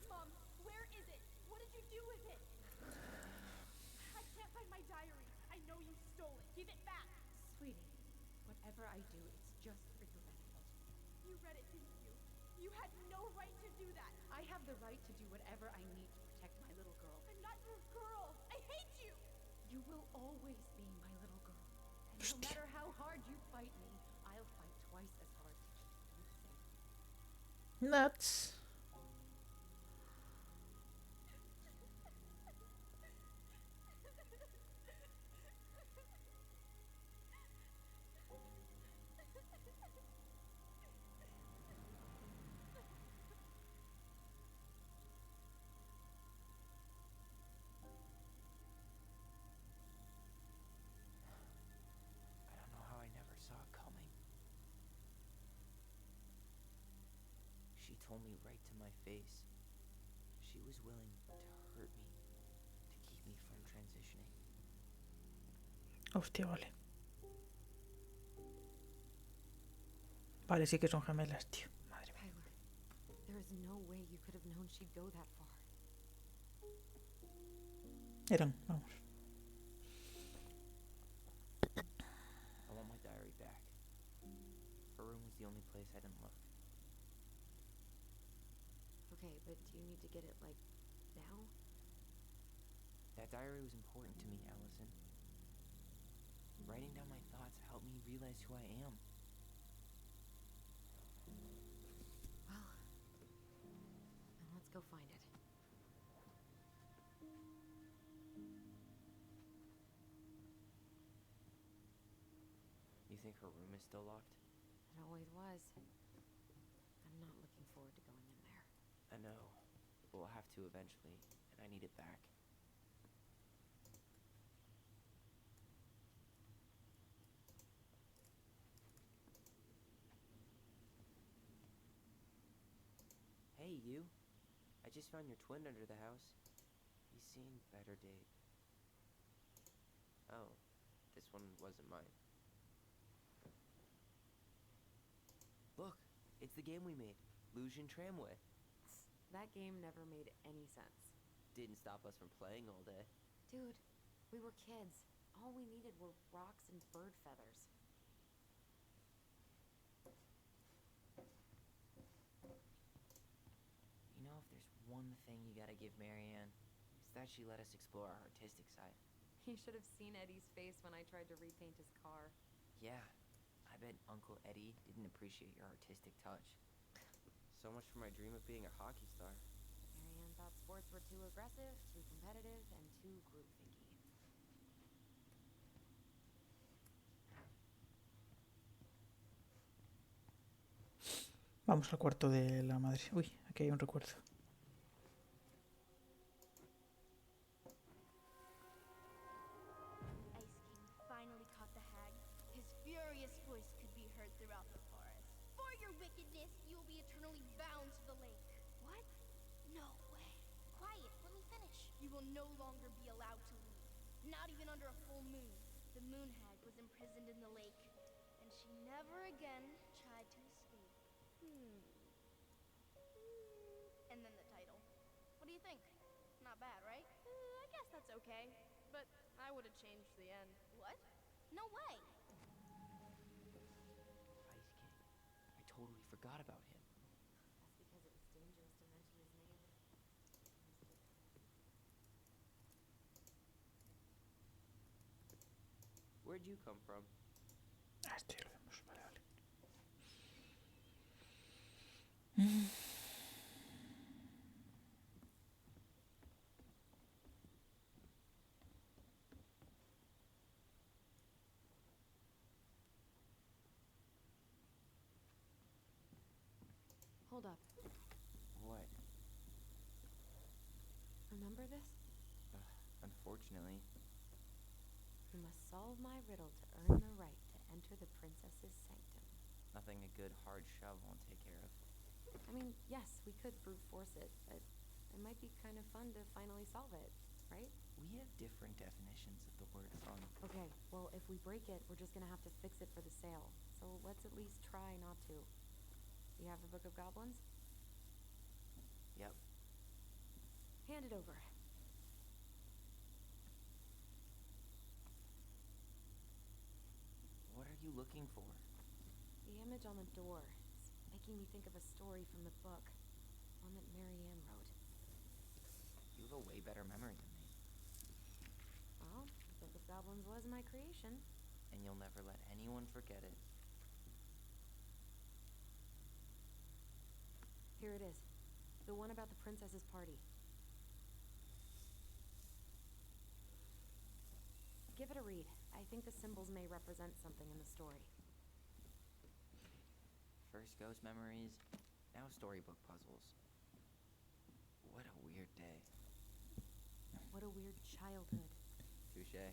Mom, where is it? What did you do with it? you read it, didn't you? You had no right to do that. I have the right to do whatever I need to protect my little girl. I'm not your girl. I hate you. You will always be my little girl. And no matter how hard you fight me, I'll fight twice as hard to keep you safe. Nuts. I don't know how I never saw it coming. She told me right to my face. She was willing to hurt me to keep me from transitioning. Hostia, vale. Vale, sí que son gemelas, tío. Madre mía. Tyler, there is no way you could have known she'd go that far. Eran, vamos. I want my diary back. Her room was the only place I didn't look. Okay, but do you need to get it, like, now? That diary was important to me, Allison. Writing down my thoughts helped me realize who I am. Well, then let's go find it. You think her room is still locked? It always was. I'm not looking forward to going in there. I know. We'll have to eventually, and I need it back. Hey, you. I just found your twin under the house. He's seen better days. Oh, this one wasn't mine. Look, it's the game we made, Lucian Tramway. That game never made any sense. Didn't stop us from playing all day. Dude, we were kids. All we needed were rocks and bird feathers. You know, if there's one thing you gotta give Marianne, it's that she let us explore our artistic side. You should have seen Eddie's face when I tried to repaint his car. Yeah, I bet Uncle Eddie didn't appreciate your artistic touch. So much for my dream of being a hockey star. Marianne thought sports were too aggressive, too competitive, and too group thinky. Vamos al cuarto de la madre. Uy, aquí hay un recuerdo. Ice King finally caught the hag. His furious voice could be heard throughout the forest. For your wickedness, you will be eternally bound to the lake. What? No way. Quiet, let me finish. You will no longer be allowed to leave. Not even under a full moon. The moon hag was imprisoned in the lake, and she never again tried to escape. And then the title. What do you think? Not bad, right? I guess that's okay. But I would have changed the end. What? No way. Ice King. I totally forgot about him. That's because it was dangerous to mention his name. Where'd you come from? Ah, este ya lo vemos. Vale, vale. Hold up. What? Remember this? Unfortunately. You must solve my riddle to earn the right to enter the princess's sanctum. Nothing a good hard shove won't take care of. I mean, yes, we could brute force it, but it might be kind of fun to finally solve it, right? We have different definitions of the word fun. Okay, well, if we break it, we're just gonna have to fix it for the sale. So let's at least try not to. You have the Book of Goblins? Yep. Hand it over. What are you looking for? The image on the door. It's making me think of a story from the book. One that Marianne wrote. You have a way better memory than me. Well, Book of Goblins was my creation. And you'll never let anyone forget it. Here it is. The one about the princess's party. Give it a read. I think the symbols may represent something in the story. First ghost memories, now storybook puzzles. What a weird day. What a weird childhood. Touché.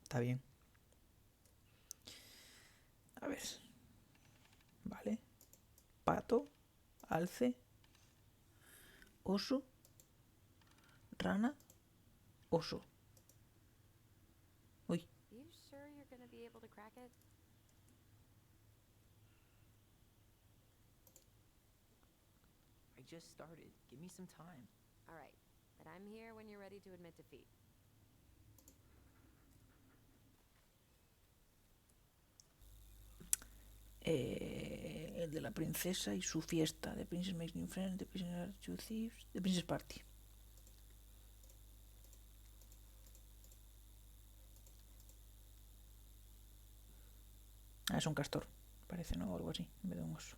Está bien. A ver. Vale. Pato. Alce. Oso. Rana. Oso. Uy. You sure you're gonna be able to crack it? I just started. Give me some time. Alright, but I'm here when you're ready to admit defeat. El de la princesa y su fiesta. The Princess Makes New Friends. The Princess Two Thieves. The Princess Party. Ah, es un castor. Parece, ¿no? O algo así. En vez de un oso.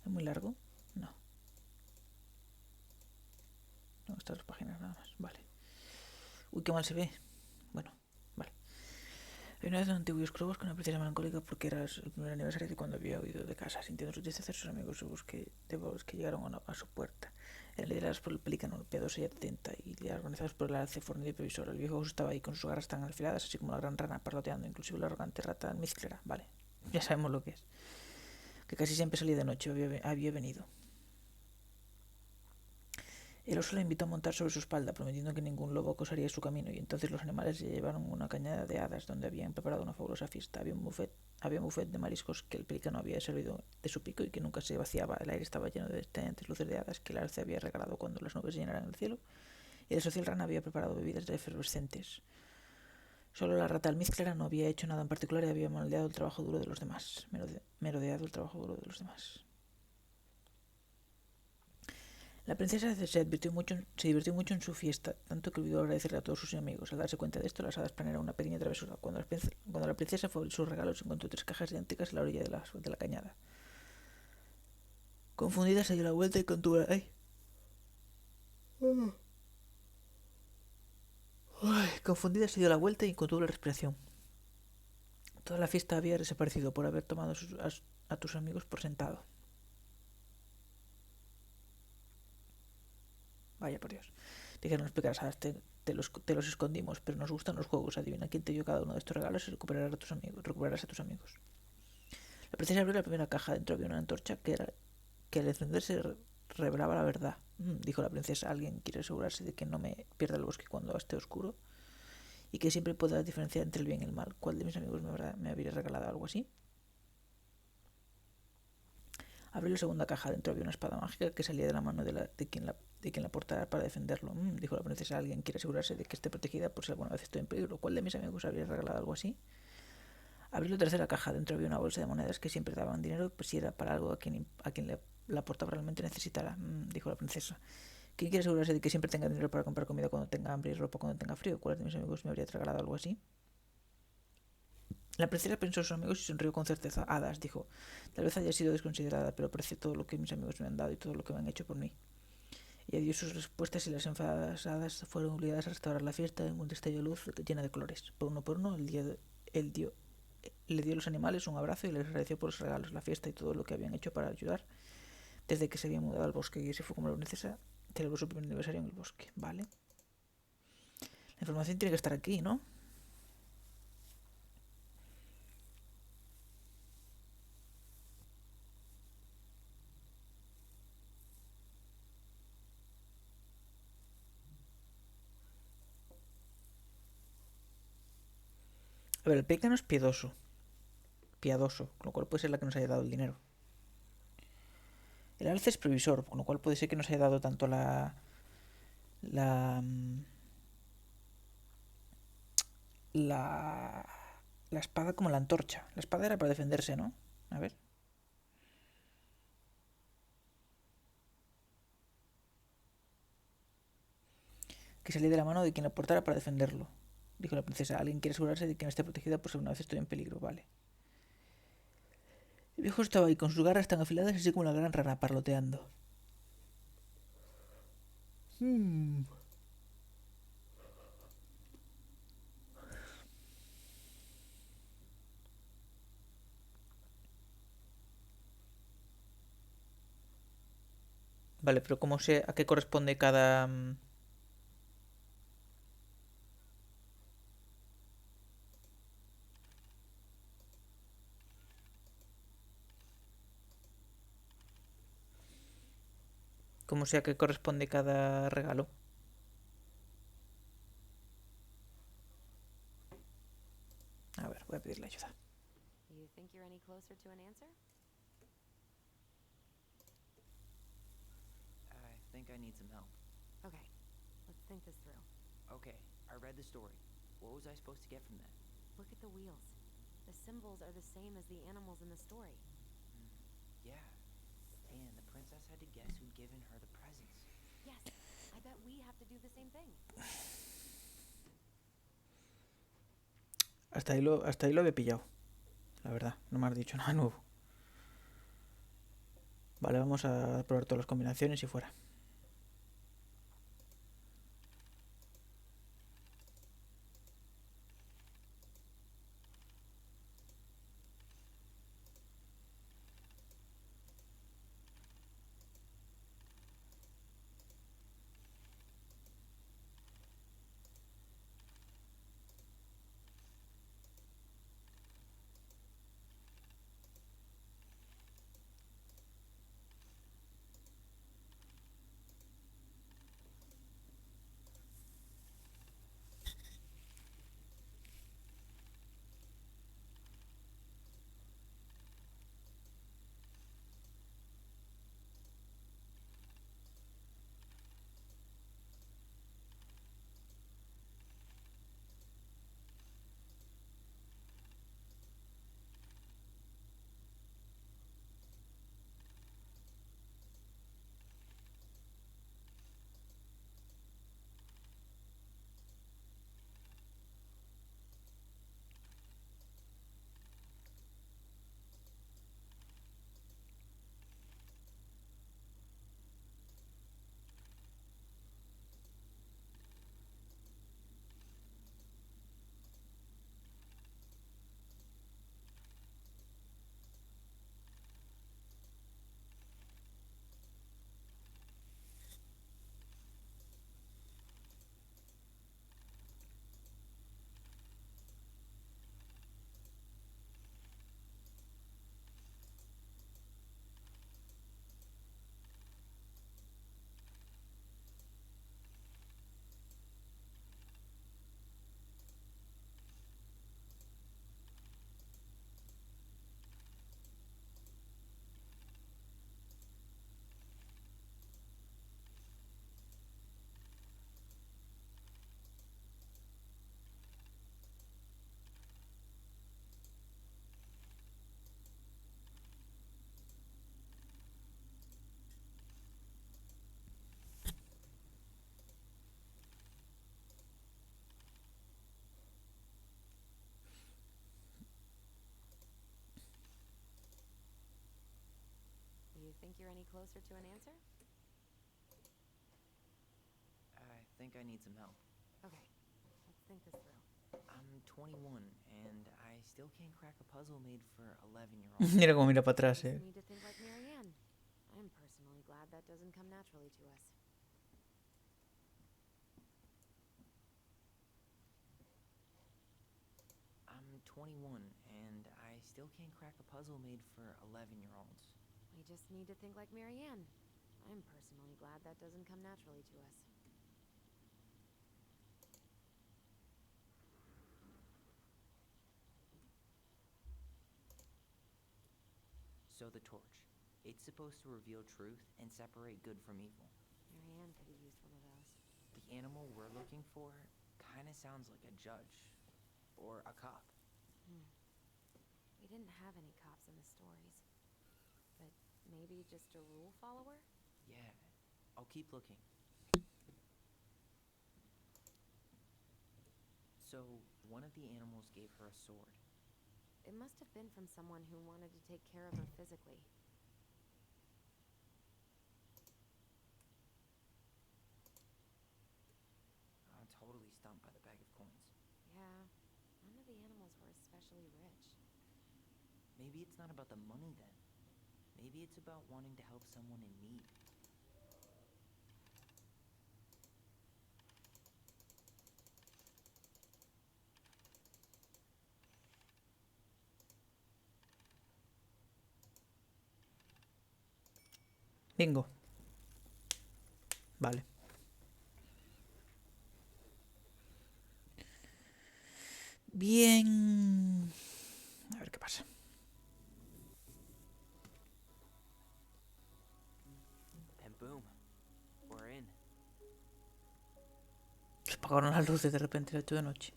¿Es muy largo? No. No, estas dos páginas nada más. Vale. Uy, qué mal se ve. Bueno, vale. Hay una vez un antiguo esclavo con una princesa melancólica porque era el primer aniversario de cuando había huido de casa, sintiendo su tristeza, sus amigos que llegaron a su puerta. Eran liderados por el pelícano, piadoso y atenta, y organizados por el alce fornido y previsor. El viejo oso estaba ahí con sus garras tan afiladas, así como la gran rana parloteando, inclusive la arrogante rata almizclera. Vale, ya sabemos lo que es. Que casi siempre salía de noche, había venido. El oso le invitó a montar sobre su espalda, prometiendo que ningún lobo acosaría su camino, y entonces los animales le llevaron a una cañada de hadas donde habían preparado una fabulosa fiesta. Había un buffet de mariscos que el pelícano había servido de su pico y que nunca se vaciaba. El aire estaba lleno de destellantes luces de hadas que el alce había regalado cuando las nubes llenaran el cielo, y el social rana había preparado bebidas efervescentes. Solo la rata almizclera no había hecho nada en particular y había merodeado el trabajo duro de los demás. La princesa se divirtió mucho en su fiesta, tanto que olvidó agradecerle a todos sus amigos. Al darse cuenta de esto, las hadas planearon una pequeña travesura. Cuando la princesa fue a abrir sus regalos, encontró 3 cajas idénticas a la orilla de la cañada. Confundida se dio la vuelta y contuvo la respiración. Toda la fiesta había desaparecido por haber tomado a tus amigos por sentado. Vaya por Dios. Dijeron los pecados, te los escondimos, pero nos gustan los juegos. Adivina quién te dio cada uno de estos regalos y recuperarás a tus amigos. La princesa abrió la primera caja. Dentro había una antorcha que al encenderse revelaba la verdad. Dijo la princesa, alguien quiere asegurarse de que no me pierda el bosque cuando esté oscuro y que siempre pueda diferenciar entre el bien y el mal. ¿Cuál de mis amigos me habría regalado algo así? Abrió la segunda caja. Dentro había una espada mágica que salía de la mano de quien la portara para defenderlo. Dijo la princesa, alguien quiere asegurarse de que esté protegida por si alguna vez estoy en peligro. ¿Cuál de mis amigos habría regalado algo así? Abrió la tercera caja. Dentro había una bolsa de monedas que siempre daban dinero, pues si era para algo a quien la portaba realmente necesitara. Dijo la princesa, ¿quién quiere asegurarse de que siempre tenga dinero para comprar comida cuando tenga hambre y ropa cuando tenga frío? ¿Cuál de mis amigos me habría regalado algo así? La princesa pensó en sus amigos y sonrió con certeza. Hadas, dijo, tal vez haya sido desconsiderada, pero aprecio todo lo que mis amigos me han dado y todo lo que me han hecho por mí. Ella dio sus respuestas y las enfadadas hadas fueron obligadas a restaurar la fiesta en un destello de luz llena de colores. Por uno, le dio a los animales un abrazo y les agradeció por los regalos, la fiesta y todo lo que habían hecho para ayudar desde que se habían mudado al bosque. Y así fue como la princesa celebró su primer aniversario en el bosque. Vale. La información tiene que estar aquí, ¿no? A ver, el pelícano es piadoso, con lo cual puede ser la que nos haya dado el dinero. El alce es previsor, con lo cual puede ser que nos haya dado tanto la la espada como la antorcha. La espada era para defenderse, ¿no? A ver. Que salía de la mano de quien la portara para defenderlo. Dijo la princesa. Alguien quiere asegurarse de que no esté protegida por si una vez estoy en peligro. Vale. El viejo estaba ahí con sus garras tan afiladas así como la gran rana parloteando. Vale, pero ¿cómo sé a qué corresponde cada...? ¿Cómo sé a qué corresponde cada regalo? A ver, voy a pedirle ayuda. You think you're any closer to an answer? I think I need some help. Okay, let's think this through. Okay, I read the story. What was I supposed to get from that? Look at the wheels. The symbols are the same as the animals in the story. Yeah. And the princess had to guess who'd given her the presents. Yes, I bet we have to do the same thing. Hasta ahí lo había pillado. La verdad, no me has dicho nada nuevo. Vale, vamos a probar todas las combinaciones y fuera. You think you're any closer to an answer? I think I need some help. Okay, let's think this through. I'm 21 and I still can't crack a puzzle made for 11-year-olds. Mira cómo mira para atrás, We need to think like Marianne. I'm personally glad that doesn't come naturally to us. I'm 21 and I still can't crack a puzzle made for 11-year-olds. We just need to think like Marianne. I'm personally glad that doesn't come naturally to us. So the torch. It's supposed to reveal truth and separate good from evil. Marianne could have used one of those. The animal we're looking for kinda sounds like a judge. or a cop. We didn't have any cops in the stories. But maybe just a rule follower? Yeah, I'll keep looking. So, one of the animals gave her a sword. It must have been from someone who wanted to take care of her physically. I'm totally stumped by the bag of coins. Yeah, none of the animals were especially rich. Maybe it's not about the money then. Maybe it's about wanting to help someone in need. Bingo. Vale. Bien. A ver qué pasa. And boom, we're in. Se apagaron las luces de repente, el 8 de noche.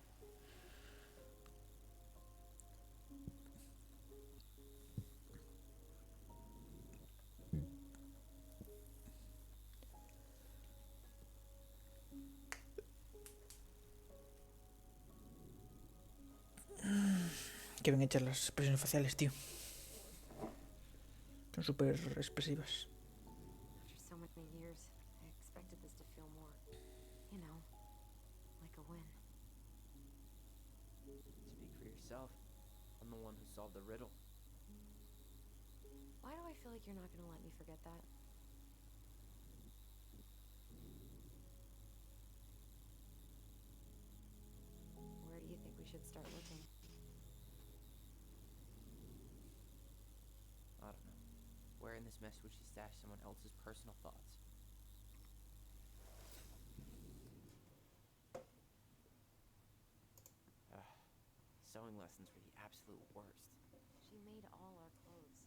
Qué bien hechas las expresiones faciales, tío. Son súper expresivas. After so many years, I expected this to feel more, you know, like a win. Speak for yourself. I'm the one who solved the riddle. Why do I feel like you're not gonna let me forget that? Where do you think we should start looking? I don't know. Where in this mess would she stash someone else's personal thoughts? Sewing lessons were the absolute worst. She made all our clothes.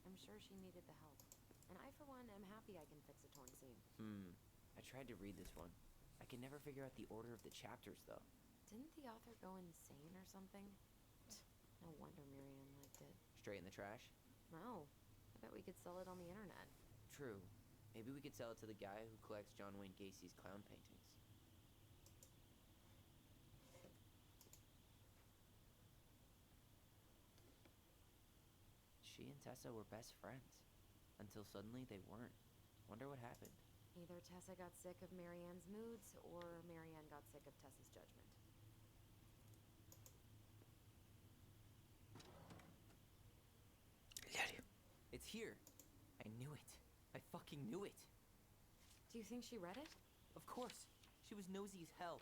I'm sure she needed the help. And I, for one, am happy I can fix a torn seam. I tried to read this one. I can never figure out the order of the chapters, though. Didn't the author go insane or something? No wonder Miriam liked it. Straight in the trash? No. I bet we could sell it on the internet. True. Maybe we could sell it to the guy who collects John Wayne Gacy's clown paintings. She and Tessa were best friends. Until suddenly they weren't. Wonder what happened. Either Tessa got sick of Marianne's moods, or Marianne got sick of Tessa's judgment. Diario. It's here. I knew it. I fucking knew it. Do you think she read it? Of course. She was nosy as hell.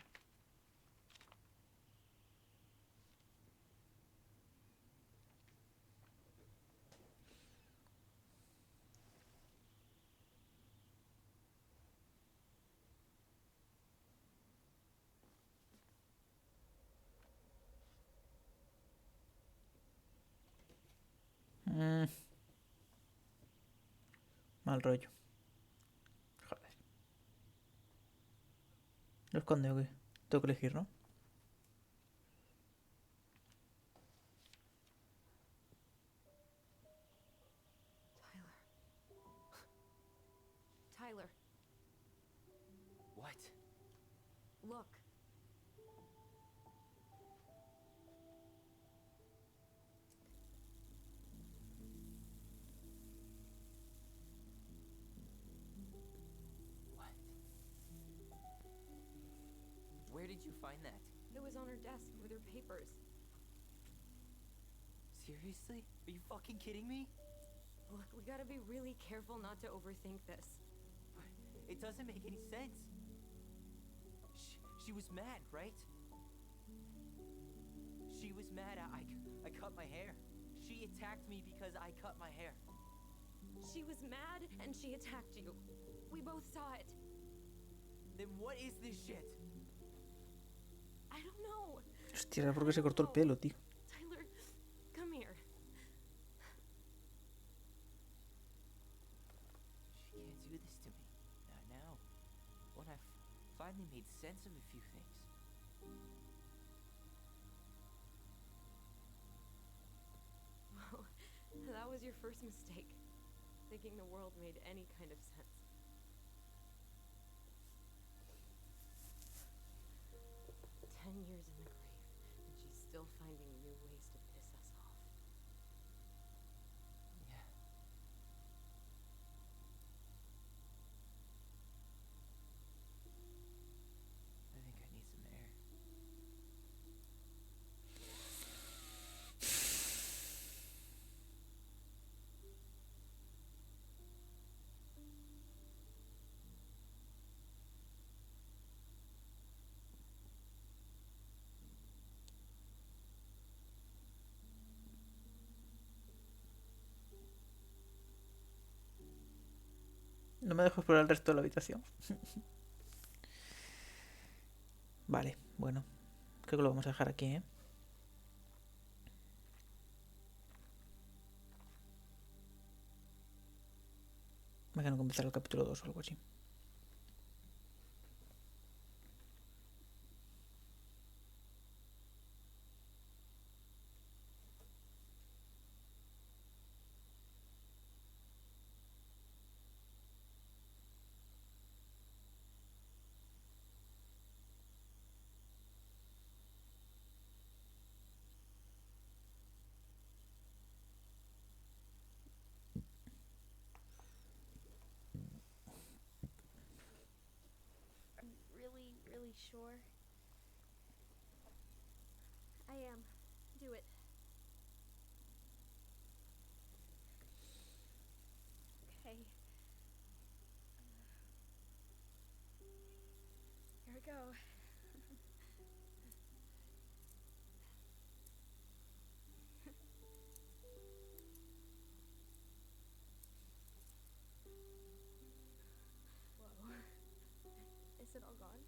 Mal rollo. Joder. ¿Lo esconde o qué? Tengo que elegir, ¿no? Tyler, What? look. What? Where did you find that? It was on her desk with her papers. Seriously? Are you fucking kidding me? Look, we gotta be really careful not to overthink this. It doesn't make any sense. She was mad, right? She was mad I cut my hair. She attacked me because I cut my hair. She was mad and she attacked you. We both saw it. Then what is this shit? I don't know. Hostia, ¿por qué se cortó el pelo, tío? Tyler, come here. She can't do this to me. Not now. When I finally made sense of a few things. That was your first mistake. Thinking the world made any kind of sense. "10 years in the grave, and she's still finding new ways to piss us off." Yeah. I think I need some air. No me dejo explorar el resto de la habitación. Vale, bueno. Creo que lo vamos a dejar aquí, ¿eh? Me quedo con empezar el capítulo 2 o algo así. Are you really, really sure? I am. Do it. Okay. Here we go. Whoa. Is it all gone?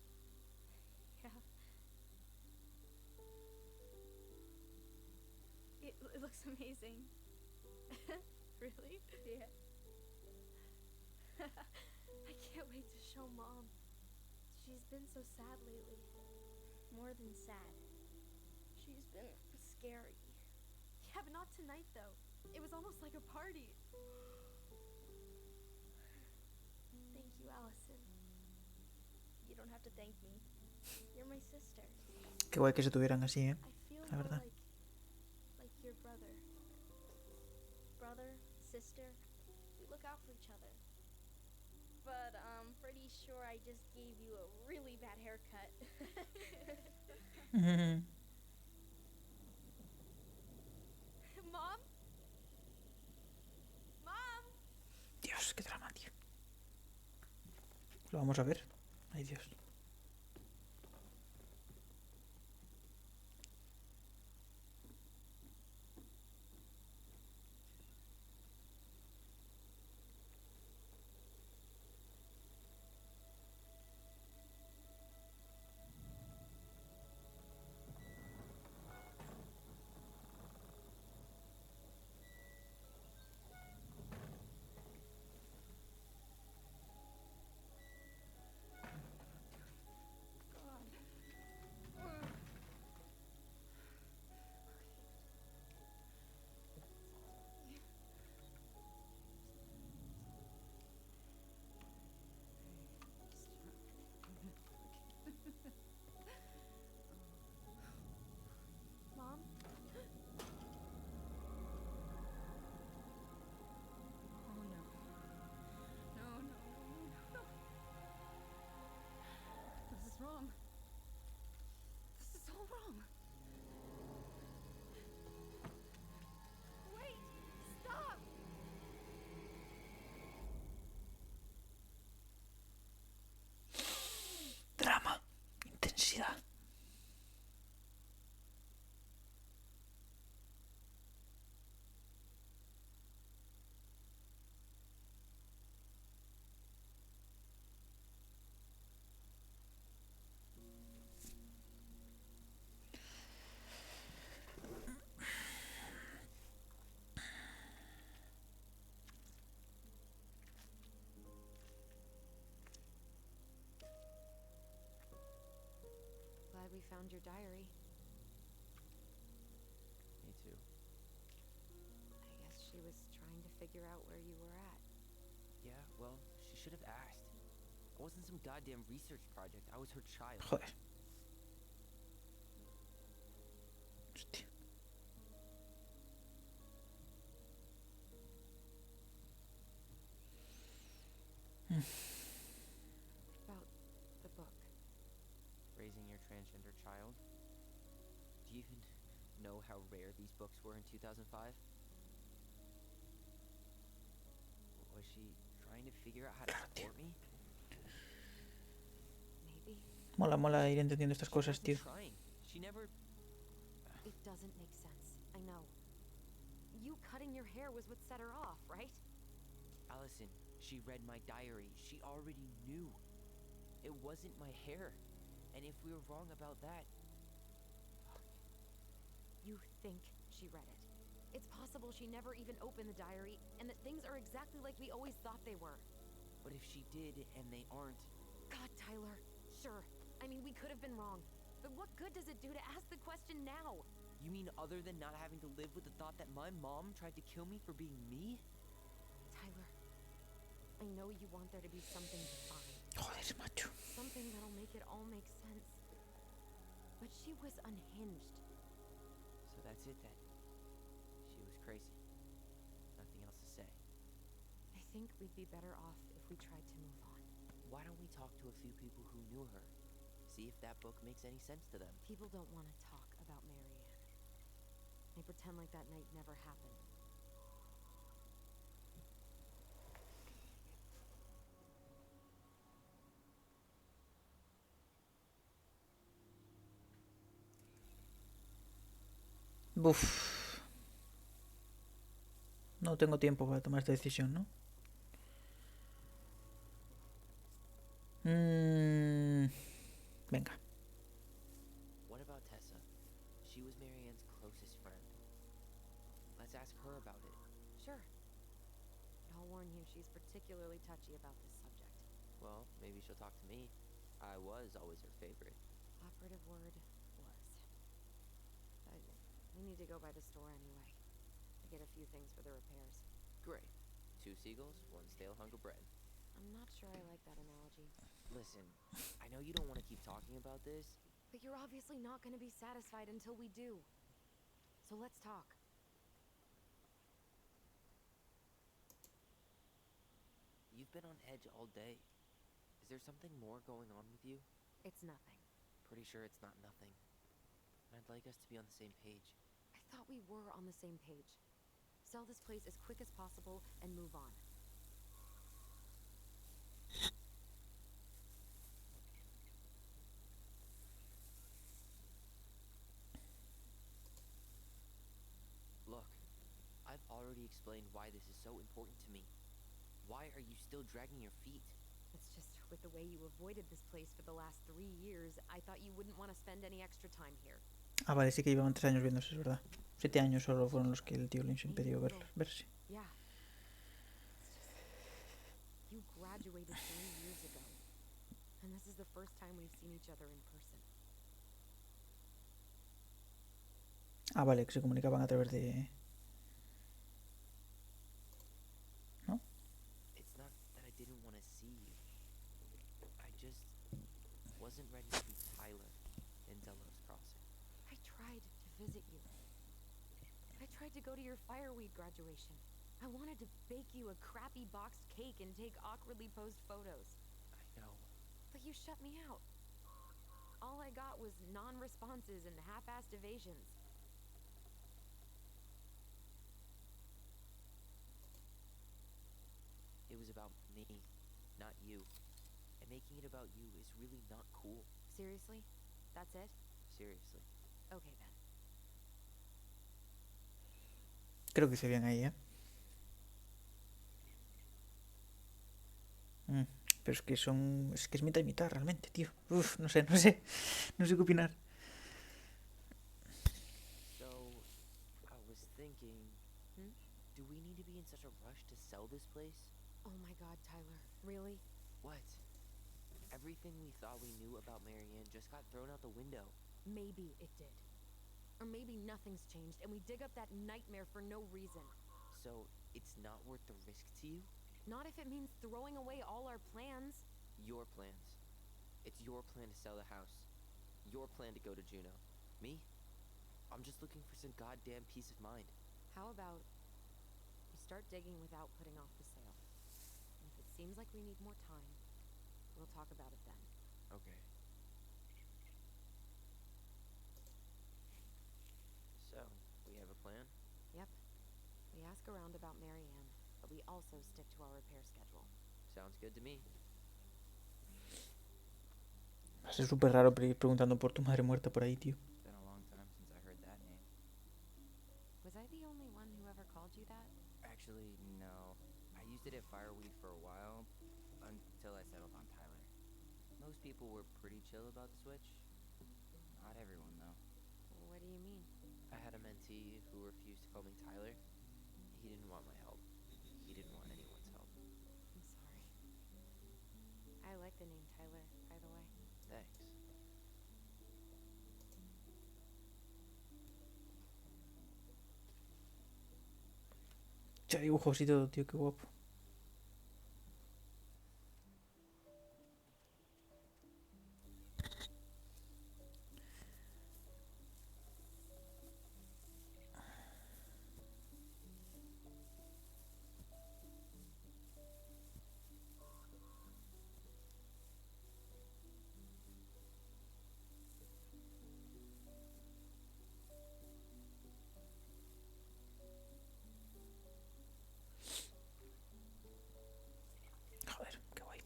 Yeah. It looks amazing. Really? Yeah. I can't wait to show Mom. She's been so sad lately. More than sad. She's been scary. Yeah, but not tonight, though. It was almost like a party. Thank you, Allison. You don't have to thank me. You're my sister. Qué guay que se tuvieran así, ¿eh? I feel La more verdad. like your brother. Brother, sister, we look out for each other. But I'm pretty sure I just gave you a really bad haircut. Mom? Mom? Dios, qué drama, tío. Lo vamos a ver. Ay, Dios. Mom? Oh no. No, no, no, no. This is wrong. This is all wrong. Wait! Stop! Drama. Intensidad. Glad we found your diary. Me too. I guess she was trying to figure out where you were at. Yeah, well, she should have asked. I wasn't some goddamn research project. I was her child. Joder. Hostia. About the book. Raising your transgender child? Do you even know how rare these books were in 2005? Was she trying to figure out how to support me? Maybe. Mola ir entendiendo estas She cosas, wasn't tío. trying. She never... It doesn't make sense. I know. You cutting your hair was what set her off, right? Allison, she read my diary. She already knew. It wasn't my hair. And if we were wrong about that... You think she read it. It's possible she never even opened the diary, and that things are exactly like we always thought they were. But if she did, and they aren't... God, Tyler. Sure. I mean, we could have been wrong. But what good does it do to ask the question now? You mean other than not having to live with the thought that my mom tried to kill me for being me? Tyler, I know you want there to be something defined. Joder, macho. Something that'll make it all make sense. But she was unhinged. So that's it then. She was crazy. Nothing else to say. I think we'd be better off if we tried to move on. Why don't we talk to a few people who knew her? See if that book makes any sense to them. People don't want to talk about Marianne. They pretend like that night never happened. Buf. No tengo tiempo para tomar esta decisión, ¿no? Venga. What about Tessa? She was Marianne's closest friend. Let's ask her about it. Sure. But I'll warn you, she's particularly touchy about this subject. Well, maybe she'll talk to me. I was always her favorite. Operative word was. We need to go by the store anyway. I get a few things for the repairs. Great. 2 seagulls, 1 stale hunk of bread. I'm not sure I like that analogy. Listen, I know you don't want to keep talking about this. But you're obviously not going to be satisfied until we do. So let's talk. You've been on edge all day. Is there something more going on with you? It's nothing. Pretty sure it's not nothing. And I'd like us to be on the same page. I thought we were on the same page. Sell this place as quick as possible and move on. Look, I've already explained why this is so important to me. Why are you still dragging your feet? It's just with the way you avoided this place for the last 3 years, I thought you wouldn't want to spend any extra time here. Ah, vale, sí que llevaban 3 años viéndose, es verdad. 7 años solo fueron los que el tío les impidió verse. Yeah. You graduated 3 years ago. And this is the first time we've seen each other in person. Ah, vale, que se comunicaban a través de... ¿No? It's not that I didn't want to see you. I just wasn't ready to be Tyler in Delos Crossing. I tried to visit you. I tried to go to your fireweed graduation. I wanted to bake you a crappy boxed cake and take awkwardly posed photos. I know. But you shut me out. All I got was non-responses and half-assed evasions. It was about me, not you. And making it about you is really not cool. Seriously? That's it? Seriously. Okay then. Creo que hice bien ahí, ¿eh? Pero es que son... Es que es mitad y mitad realmente, tío. Uf, no sé. No sé qué opinar. So, I was thinking... Do we need to be in such a rush to sell this place? Oh my god, Tyler. Really? What? Everything we thought we knew about Marianne just got thrown out the window. Maybe it did. Or maybe nothing's changed and we dig up that nightmare for no reason. So, it's not worth the risk to you? Not if it means throwing away all our plans. Your plans. It's your plan to sell the house. Your plan to go to Juneau. Me? I'm just looking for some goddamn peace of mind. How about we start digging without putting off the sale? And if it seems like we need more time, we'll talk about it then. Okay. So, we have a plan? Yep. We ask around about Marianne, but we also stick to our repair schedule. Sounds good to me. Va a ser súper raro ir preguntando por tu madre muerta por ahí, tío. It's been a long time since I heard that name. Was I the only one who ever called you that? Actually, no. I used it at Fireweed for a while, until I settled on Tyler. Most people were pretty chill about the switch. Not everyone, though. What do you mean? I had a mentee who refused to call me Tyler. He didn't want my help. He didn't want anyone's help. I'm sorry. I like the name Tyler, by the way. Thanks. Ya dibujos y todo, tío, qué guapo. Joder, qué guay.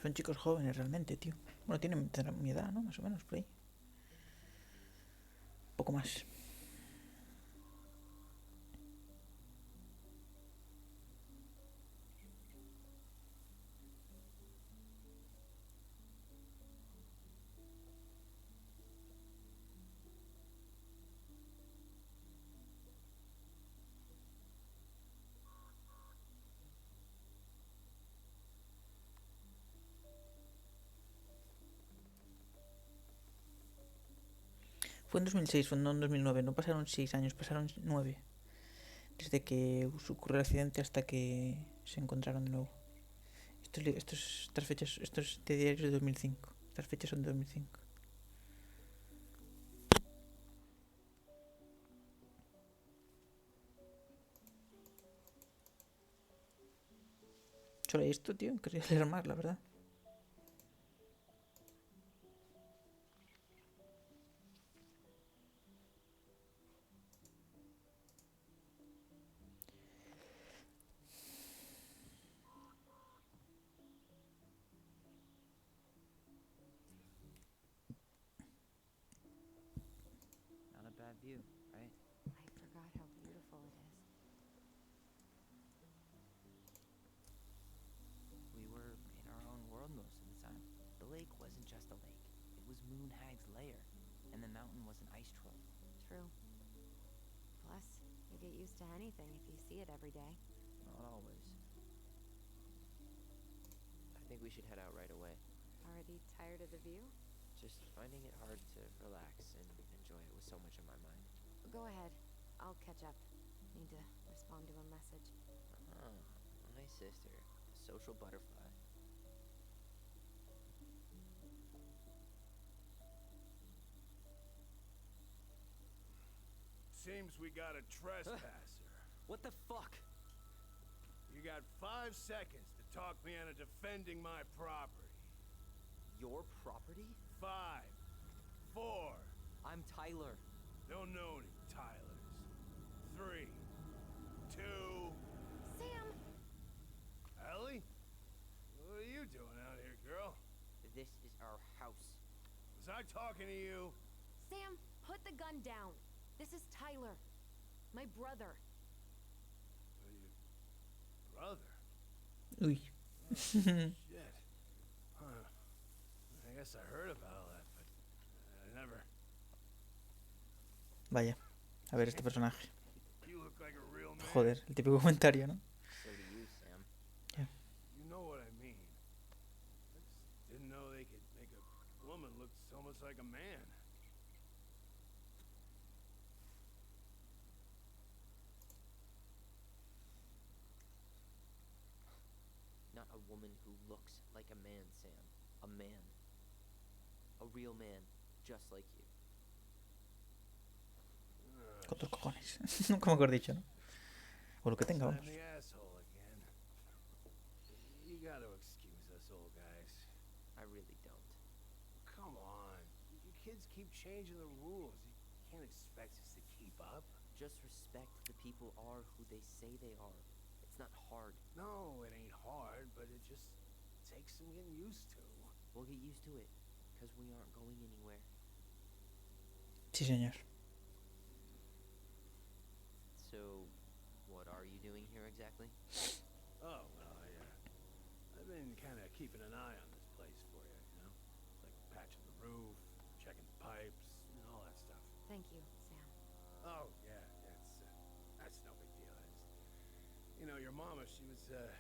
Son chicos jóvenes realmente, tío. Bueno, tienen mi edad, ¿no? Más o menos, por ahí. Un poco más. Fue en 2006, fue no en 2009. No pasaron 6 años, pasaron 9. Desde que ocurrió el accidente hasta que se encontraron de nuevo. Estas fechas, estos diarios de 2005. Estas fechas son de 2005. Solo esto, tío. Quería leer más, la verdad. Not a bad view, right? I forgot how beautiful it is. We were in our own world most of the time. The lake wasn't just a lake. It was Moonhag's lair. And the mountain was an ice trough. True. Plus, you get used to anything if you see it every day. Not always. I think we should head out right away. Already tired of the view? Just finding it hard to relax and enjoy it with so much on my mind. Go ahead. I'll catch up. Need to respond to a message. Ah, my sister. A social butterfly. Seems we got a trespasser. What the fuck? You got 5 seconds to talk me into defending my property. Your property? 5, 4. I'm Tyler. Don't know any Tylers. 3, 2. Sam! Ellie? What are you doing out here, girl? This is our house. Was I talking to you? Sam, put the gun down. This is Tyler. My brother. Brother? Uy. Shit. Huh. I guess I heard about all that, but I never... Vaya, a ver este personaje. You look like a real man. Joder, el típico comentario, ¿no? So do you, Sam. You know what I mean. I just didn't know they could make a woman look so much like a man. Not a woman who looks like a man, Sam. A man. A real man, just like you. Con tus cojones. Nunca mejor dicho, ¿no? O lo que tenga, I'm vamos. the asshole again. You gotta excuse us old guys. I really don't. Come on. You kids keep changing the rules. You can't expect us to keep up. Just respect the people are who they say they are. It's not hard. No, it ain't hard, but it just takes some getting used to. We'll get used to it, because we aren't going anywhere. Sí, señor. So, what are you doing here exactly? Oh, well, I've been kind of keeping an eye on this place for you, you know? Like patching the roof, checking the pipes, and all that stuff. Thank you, Sam. Oh, yeah, that's no big deal. You know, your mama, she was, the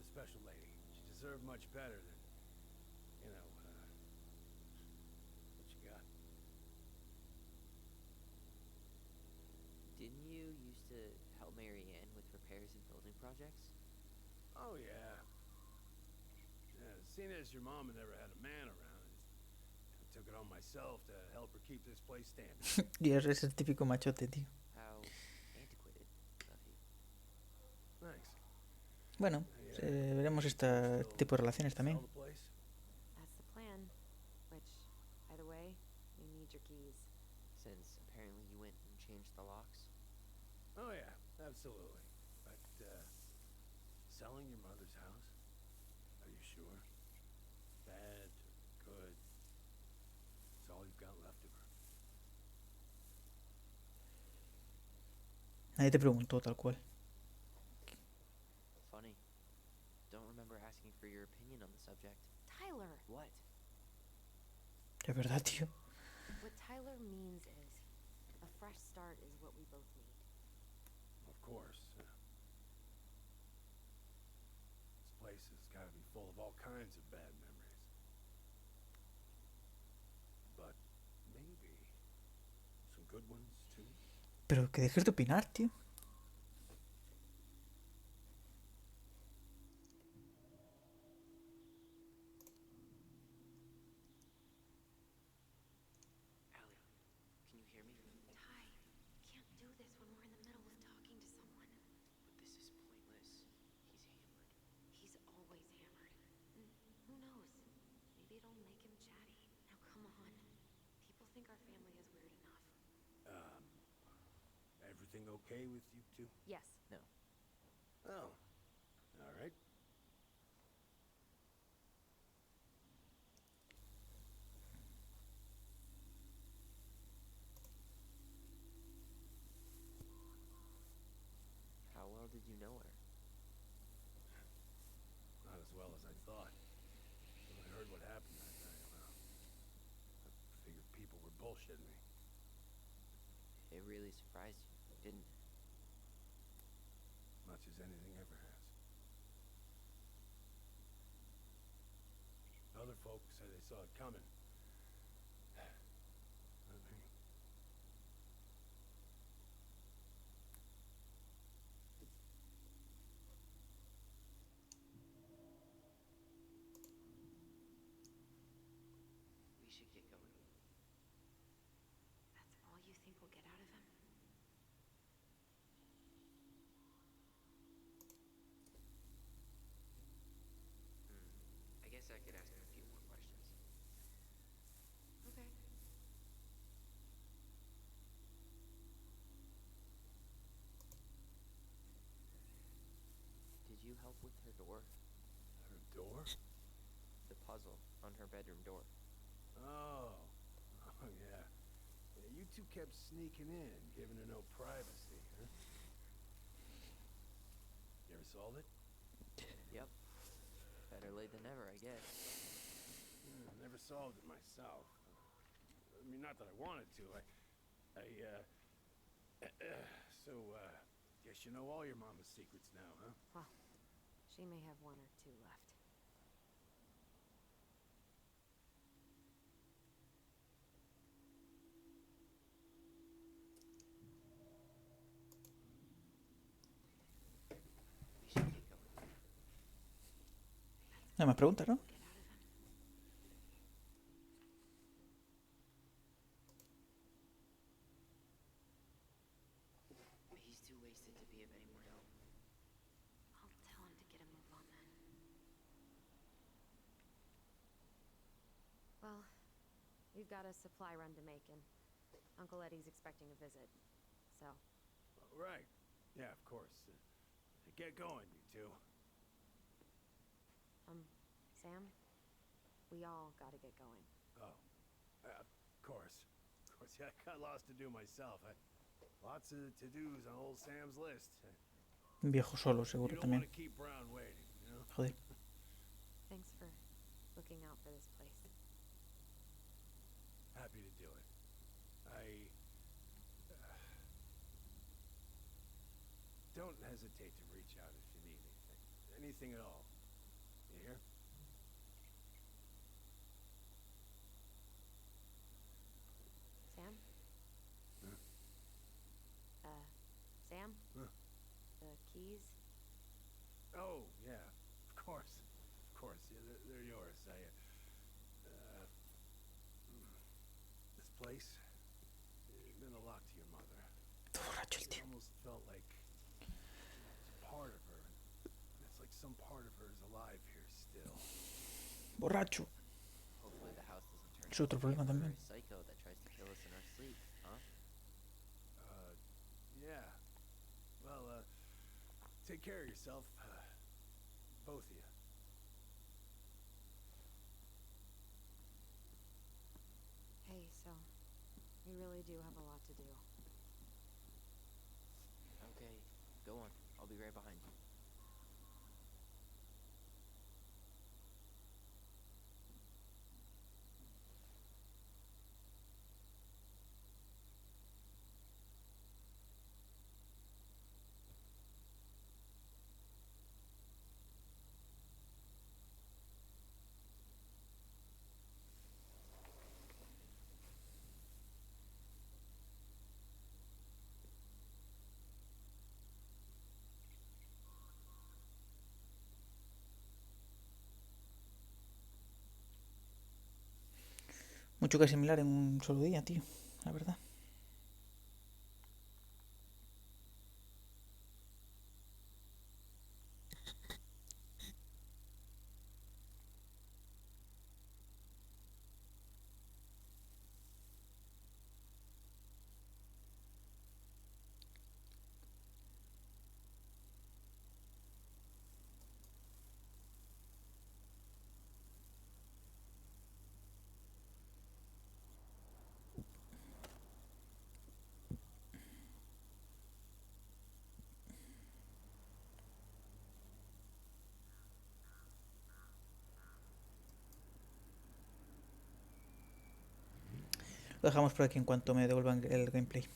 special lady. She deserved much better than, you know, what you got. Didn't you used to help Mary Ann with repairs and building projects? Oh, yeah. Yeah, seeing as your mama never had a man around, I took it on myself to help her keep this place standing. Dios, es el típico machote, tío. How antiquated of you. Thanks. Bueno, veremos este tipo de relaciones también. Sell the place? That's the plan. Which, by the way, we need your keys. Since apparently you went and changed the locks. Oh, yeah, absolutely. But, selling your mother's house? Are you sure? Bad or good? It's all you've got left of her. Nadie te preguntó tal cual. Funny. Don't remember asking for your opinion on the subject. Tyler! What? Es verdad, tío. What Tyler means is, a fresh start is what we both need. Of course. This place has got to be full of all kinds of bad memories. But maybe some good ones, too. Pero que dejes de opinar, tío. Allie, can you hear me? Ty, can't do this when we're in the middle of talking to someone. But this is pointless. He's hammered. He's always hammered. And who knows? Maybe it'll make him chatty. Now come on. People think our family is weird enough. Everything okay with you two? Yes. No. Oh. All right. How well did you know her? Not as well as I thought. When I heard what happened that night, well, I figured people were bullshitting me. It really surprised you, didn't it? Much as anything ever has. Other folks said they saw it coming. Not me. We should get going. That's all you think we'll get out of him? I guess I could ask him a few more questions. Okay. Did you help with her door? Her door? The puzzle on her bedroom door. Oh. Oh, yeah. Yeah, you two kept sneaking in, giving her no privacy, huh? You ever solved it? Yep. Better late than never, I guess. I never solved it myself. I mean, not that I wanted to. Guess you know all your mama's secrets now, huh? Well, she may have one or two left. We should get going. No más preguntas, ¿no? Get out of him. He's too wasted to be of any more help. I'll tell him to get a move on then. Well, we've got a supply run to make, and Uncle Eddie's expecting a visit. So, Right. Yeah, of course. Get going, you two. Sam, we all gotta get going. Oh, of course. Of course, yeah, I got lots to do myself. Lots of to-dos on old Sam's list. Un viejo solo, You seguro don't también. want to keep Brown waiting, you know? Joder. Thanks for looking out for this place. Happy to do it. Don't hesitate to reach out if you need anything. Anything at all. You hear? Sam? Huh? Sam? Huh? The keys? Oh, yeah. Of course. Of course. Yeah, they're yours. This place, it meant a lot to your mother. Borracho el It tío. almost felt like it's part of her. It's like some part of her is alive here still. Borracho. Hopefully the house doesn't turn Es otro into a problema también. murderous psycho that tries to kill us in our sleep, huh? Yeah. Well, take care of yourself. Both of you. Hey, so we really do have a lot to do. Okay, go on. I'll be right behind you. Mucho que asimilar en un solo día, tío. La verdad. Lo dejamos por aquí en cuanto me devuelvan el gameplay.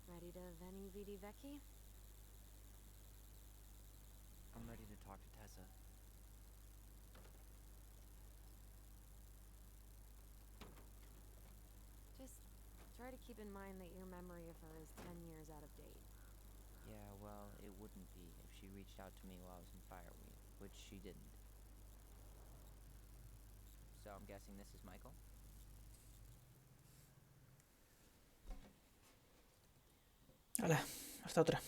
Ready to veni vidi vecchi? I'm ready to talk to Tessa. Just try to keep in mind that your memory of her is 10 years out of date. Yeah, well, it wouldn't be if she reached out to me while I was in Fireweed, which she didn't. So I'm guessing this is Michael? Hala, hasta otra.